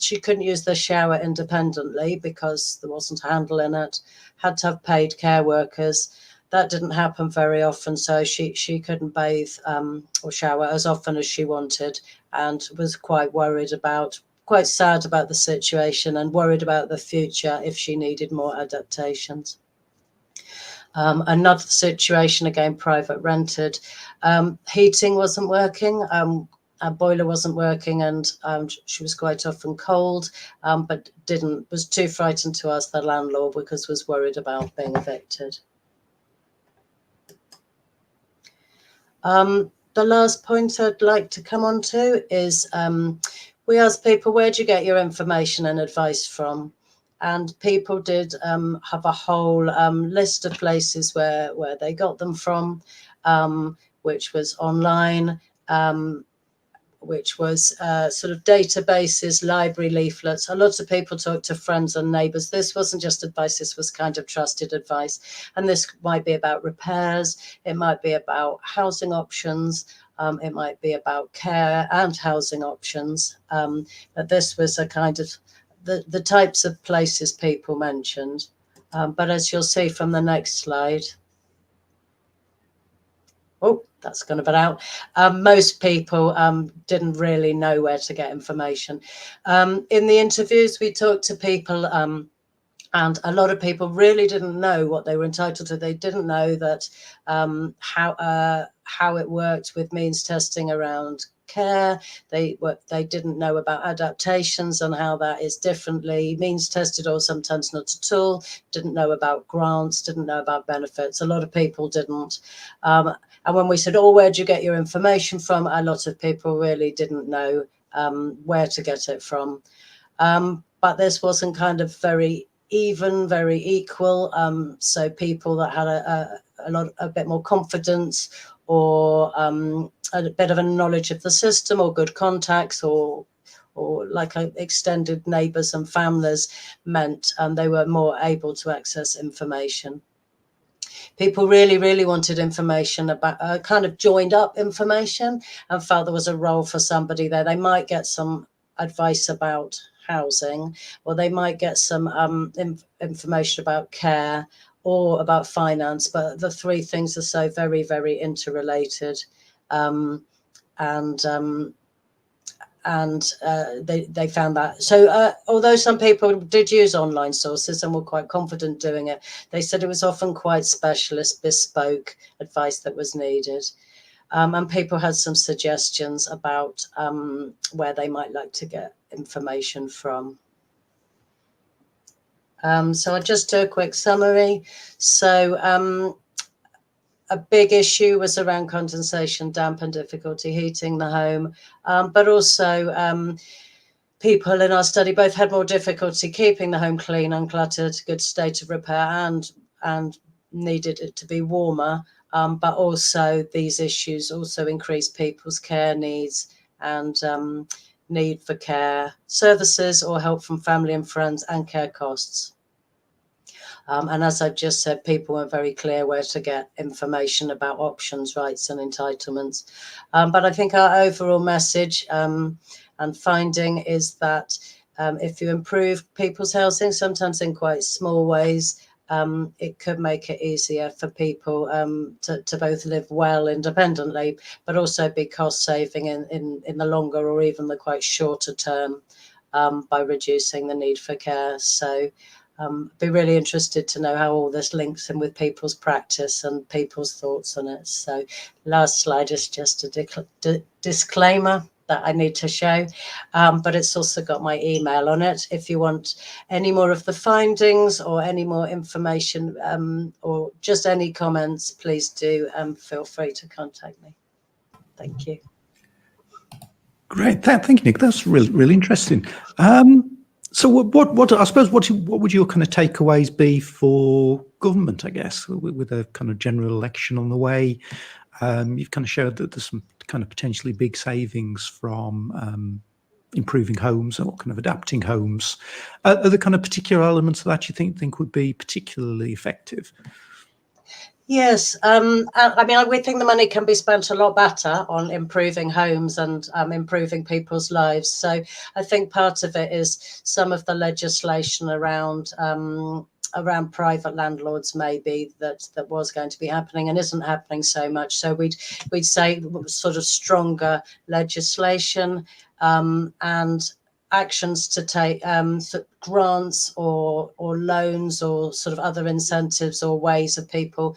she couldn't use the shower independently because there wasn't a handle in it, had to have paid care workers. That didn't happen very often, so she couldn't bathe or shower as often as she wanted, and was quite sad about the situation and worried about the future if she needed more adaptations. Another situation, again, private rented, heating wasn't working, our boiler wasn't working, and she was quite often cold, but was too frightened to ask the landlord because was worried about being evicted. The last point I'd like to come on to is we asked people, where do you get your information and advice from? And people did have a whole list of places where they got them from, which was online, which was sort of databases, library leaflets. A lot of people talked to friends and neighbours. This wasn't just advice, this was kind of trusted advice. And this might be about repairs, it might be about housing options, it might be about care and housing options. But this was a kind of the types of places people mentioned. But as you'll see from the next slide, oh, that's gone a bit out. Most people didn't really know where to get information. In the interviews, we talked to people, and a lot of people really didn't know what they were entitled to. They didn't know that how it worked with means testing around care. They didn't know about adaptations and how that is differently means tested or sometimes not at all. Didn't know about grants, didn't know about benefits. A lot of people didn't. And when we said, oh, where do you get your information from? A lot of people really didn't know where to get it from. But this wasn't kind of very even, very equal. So people that had a bit more confidence or a bit of a knowledge of the system or good contacts or like extended neighbours and families meant they were more able to access information. People really, really wanted information about kind of joined up information and felt there was a role for somebody there. They might get some advice about housing, or they might get some information about care or about finance, but the three things are so very, very interrelated. They found that. So although some people did use online sources and were quite confident doing it, they said it was often quite specialist, bespoke advice that was needed. And people had some suggestions about where they might like to get information from. So I'll just do a quick summary. So a big issue was around condensation, damp and difficulty heating the home, but also people in our study both had more difficulty keeping the home clean, uncluttered, good state of repair, and needed it to be warmer, but also these issues also increase people's care needs and need for care services or help from family and friends and care costs. And as I've just said, people weren't very clear where to get information about options, rights and entitlements. But I think our overall message and finding is that if you improve people's housing, sometimes in quite small ways, it could make it easier for people to both live well independently, but also be cost saving in the longer or even the quite shorter term by reducing the need for care. So be really interested to know how all this links in with people's practice and people's thoughts on it. So last slide is just a disclaimer that I need to show, but it's also got my email on it. If you want any more of the findings or any more information or just any comments, please do feel free to contact me. Thank you. Great, thank you, Nick. That's really interesting. So, what I suppose, what would your kind of takeaways be for government? I guess with a kind of general election on the way, you've kind of showed that there's some kind of potentially big savings from improving homes or kind of adapting homes. Are there kind of particular elements that you think would be particularly effective? Yes, I mean, we think the money can be spent a lot better on improving homes and improving people's lives. So I think part of it is some of the legislation around private landlords, maybe that was going to be happening and isn't happening so much. So we'd say sort of stronger legislation and actions to take, grants or loans or sort of other incentives or ways of people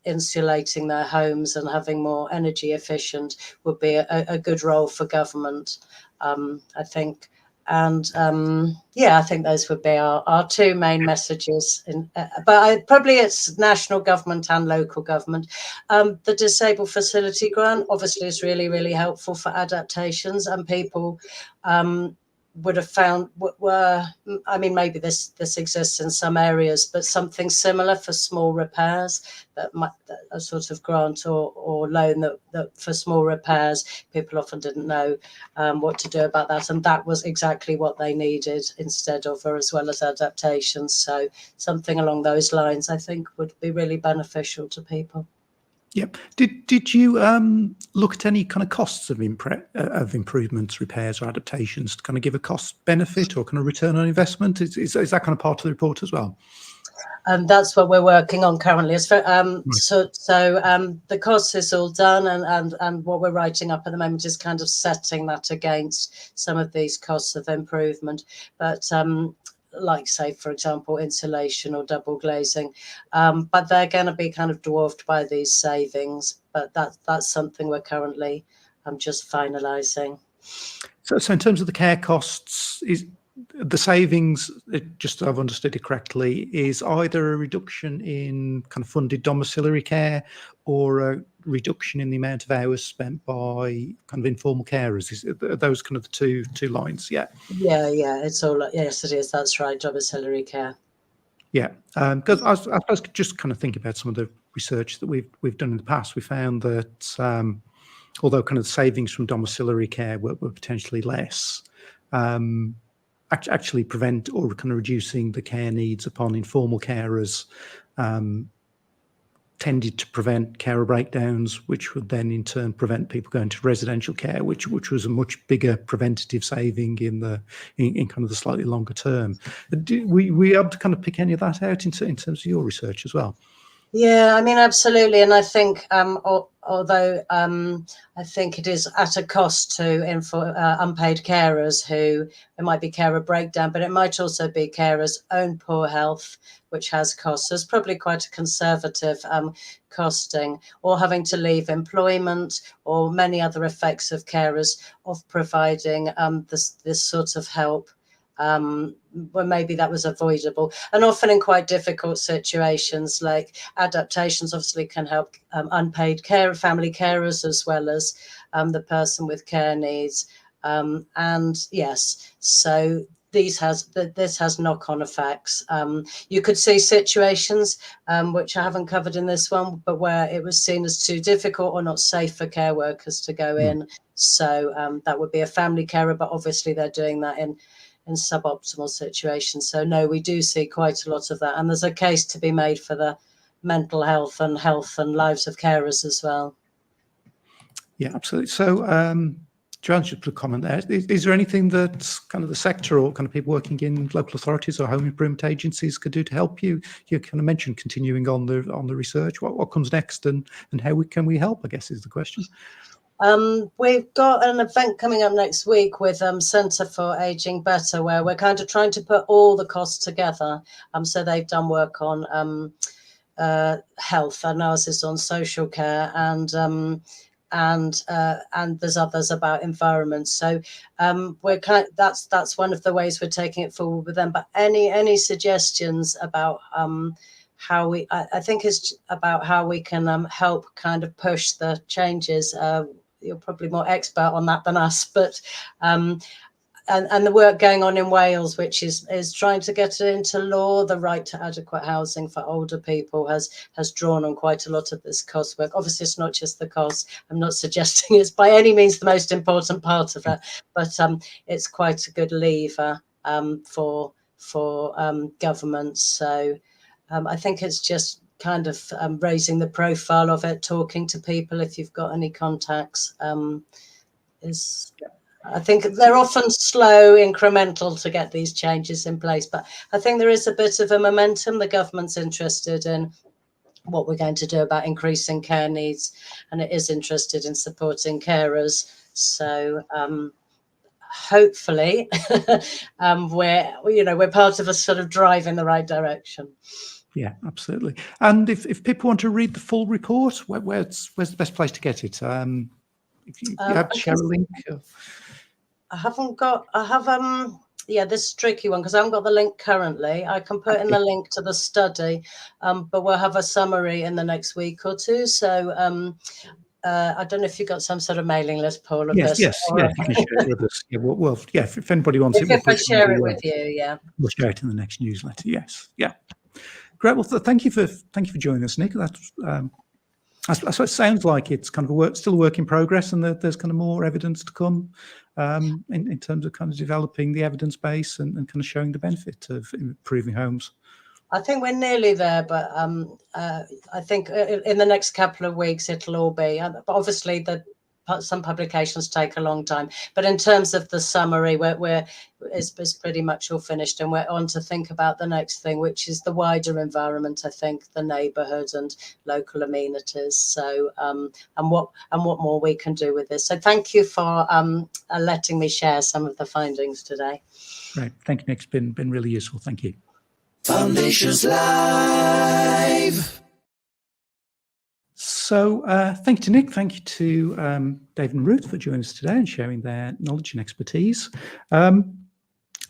insulating their homes and having more energy efficient would be a good role for government, I think. And I think those would be our two main messages. Probably it's national government and local government. The disabled facility grant obviously is really, really helpful for adaptations, and people would have found I mean, maybe this exists in some areas, but something similar for small repairs, that a sort of grant or loan that for small repairs, people often didn't know what to do about that, and that was exactly what they needed instead of, or as well as adaptations. So something along those lines, I think, would be really beneficial to people. Yep. Did you look at any kind of costs of improvements, repairs, or adaptations to kind of give a cost benefit or kind of return on investment? Is that kind of part of the report as well? And that's what we're working on currently. So the cost is all done, and what we're writing up at the moment is kind of setting that against some of these costs of improvement. But like, say, for example, insulation or double glazing, but they're going to be kind of dwarfed by these savings. But that's something we're currently just finalising. So in terms of the care costs, is the savings, just so I've understood it correctly, is either a reduction in kind of funded domiciliary care or a reduction in the amount of hours spent by kind of informal carers? Are those kind of the two lines? Yeah. Yeah, it's all, yes, it is. That's right, domiciliary care. Yeah, because I suppose just kind of think about some of the research that we've done in the past. We found that although kind of savings from domiciliary care were potentially less, actually prevent or kind of reducing the care needs upon informal carers tended to prevent carer breakdowns, which would then in turn prevent people going to residential care, which was a much bigger preventative saving in kind of the slightly longer term. We able to kind of pick any of that out in terms of your research as well? Yeah, I mean, absolutely. And I think, although I think it is at a cost to unpaid carers who, it might be carer breakdown, but it might also be carers' own poor health, which has costs. There's probably quite a conservative costing, or having to leave employment, or many other effects of carers of providing this sort of help. Well, maybe that was avoidable, and often in quite difficult situations, like adaptations obviously can help unpaid family carers as well as the person with care needs, and yes, so this has knock-on effects. You could see situations which I haven't covered in this one, but where it was seen as too difficult or not safe for care workers to go in. So that would be a family carer, but obviously they're doing that in suboptimal situations. So no, we do see quite a lot of that, and there's a case to be made for the mental health and lives of carers as well. Yeah, absolutely. So Joanne should put a comment there. Is there anything that kind of the sector or kind of people working in local authorities or home improvement agencies could do to help you? You kind of mentioned continuing on the research. What comes next, and how can we help, I guess, is the question. We've got an event coming up next week with Centre for Aging Better, where we're kind of trying to put all the costs together. So they've done work on health, and ours is on social care, and there's others about environment. So we're that's one of the ways we're taking it forward with them. But any suggestions about how we, I think it's about how we can help kind of push the changes. You're probably more expert on that than us, but and the work going on in Wales, which is trying to get into law, the right to adequate housing for older people, has drawn on quite a lot of this cost work. Obviously, it's not just the cost. I'm not suggesting it's by any means the most important part of it, but it's quite a good lever for governments. So I think it's just kind of raising the profile of it, talking to people if you've got any contacts. I think they're often slow, incremental to get these changes in place, but I think there is a bit of a momentum. The government's interested in what we're going to do about increasing care needs, and it is interested in supporting carers. So hopefully we're part of a sort of drive in the right direction. Yeah, absolutely. And if people want to read the full report, where's the best place to get it? If you have to share a link. This is a tricky one because I haven't got the link currently. I can put in the link to the study, but we'll have a summary in the next week or two. So I don't know if you've got some sort of mailing list, Paul, of this. Yes, yeah, if you can share it with us. Yeah, well, yeah, if anybody wants it, if I share it with you, yeah. We'll share it in the next newsletter, yes. Yeah. Great. Well, thank you for joining us, Nick. So it sounds like it's kind of still a work in progress, and that there's kind of more evidence to come in terms of kind of developing the evidence base and kind of showing the benefit of improving homes. I think we're nearly there, but I think in the next couple of weeks it'll all be. But obviously, some publications take a long time. But in terms of the summary, it's pretty much all finished, and we're on to think about the next thing, which is the wider environment. I think the neighbourhood and local amenities. So and what more we can do with this. So thank you for letting me share some of the findings today. Right, thank you, Nick. It's been really useful. Thank you. Foundations Live. So thank you to Nick, thank you to David and Ruth for joining us today and sharing their knowledge and expertise.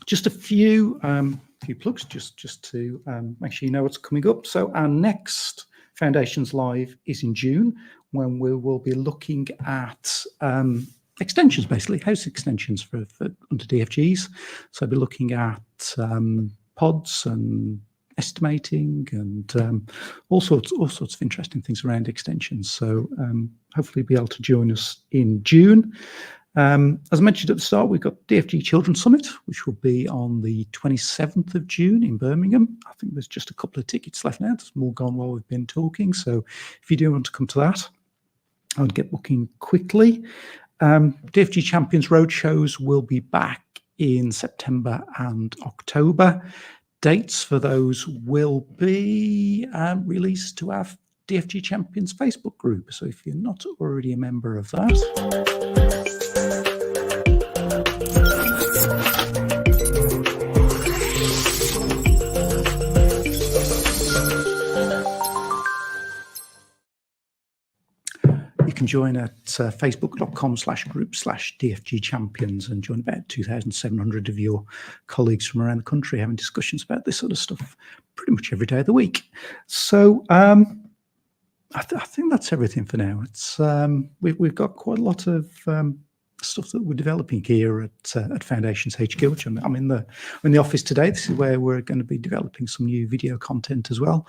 Just a few plugs just to make sure you know what's coming up. So our next Foundations Live is in June, when we will be looking at extensions, basically house extensions for under DFGs. So I'll be looking at pods and estimating and all sorts of interesting things around extensions. So hopefully you'll be able to join us in June. As I mentioned at the start, we've got DFG Children's Summit, which will be on the 27th of June in Birmingham. I think there's just a couple of tickets left now. There's more gone while we've been talking. So if you do want to come to that, I would get booking quickly. DFG Champions Roadshows will be back in September and October. Dates for those will be released to our DFG Champions Facebook group. So if you're not already a member of that, you can join at facebook.com/group/DFG Champions and join about 2,700 of your colleagues from around the country having discussions about this sort of stuff pretty much every day of the week. So I think that's everything for now. It's we've got quite a lot of stuff that we're developing here at Foundations HQ, which I'm in the office today. This is where we're going to be developing some new video content as well,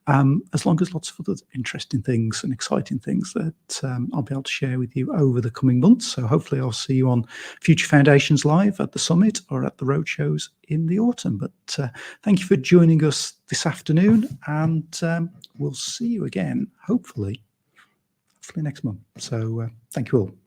as long as lots of other interesting things and exciting things that I'll be able to share with you over the coming months. So hopefully I'll see you on future Foundations Live at the Summit or at the roadshows in the autumn. But thank you for joining us this afternoon, and we'll see you again, hopefully next month. So thank you all.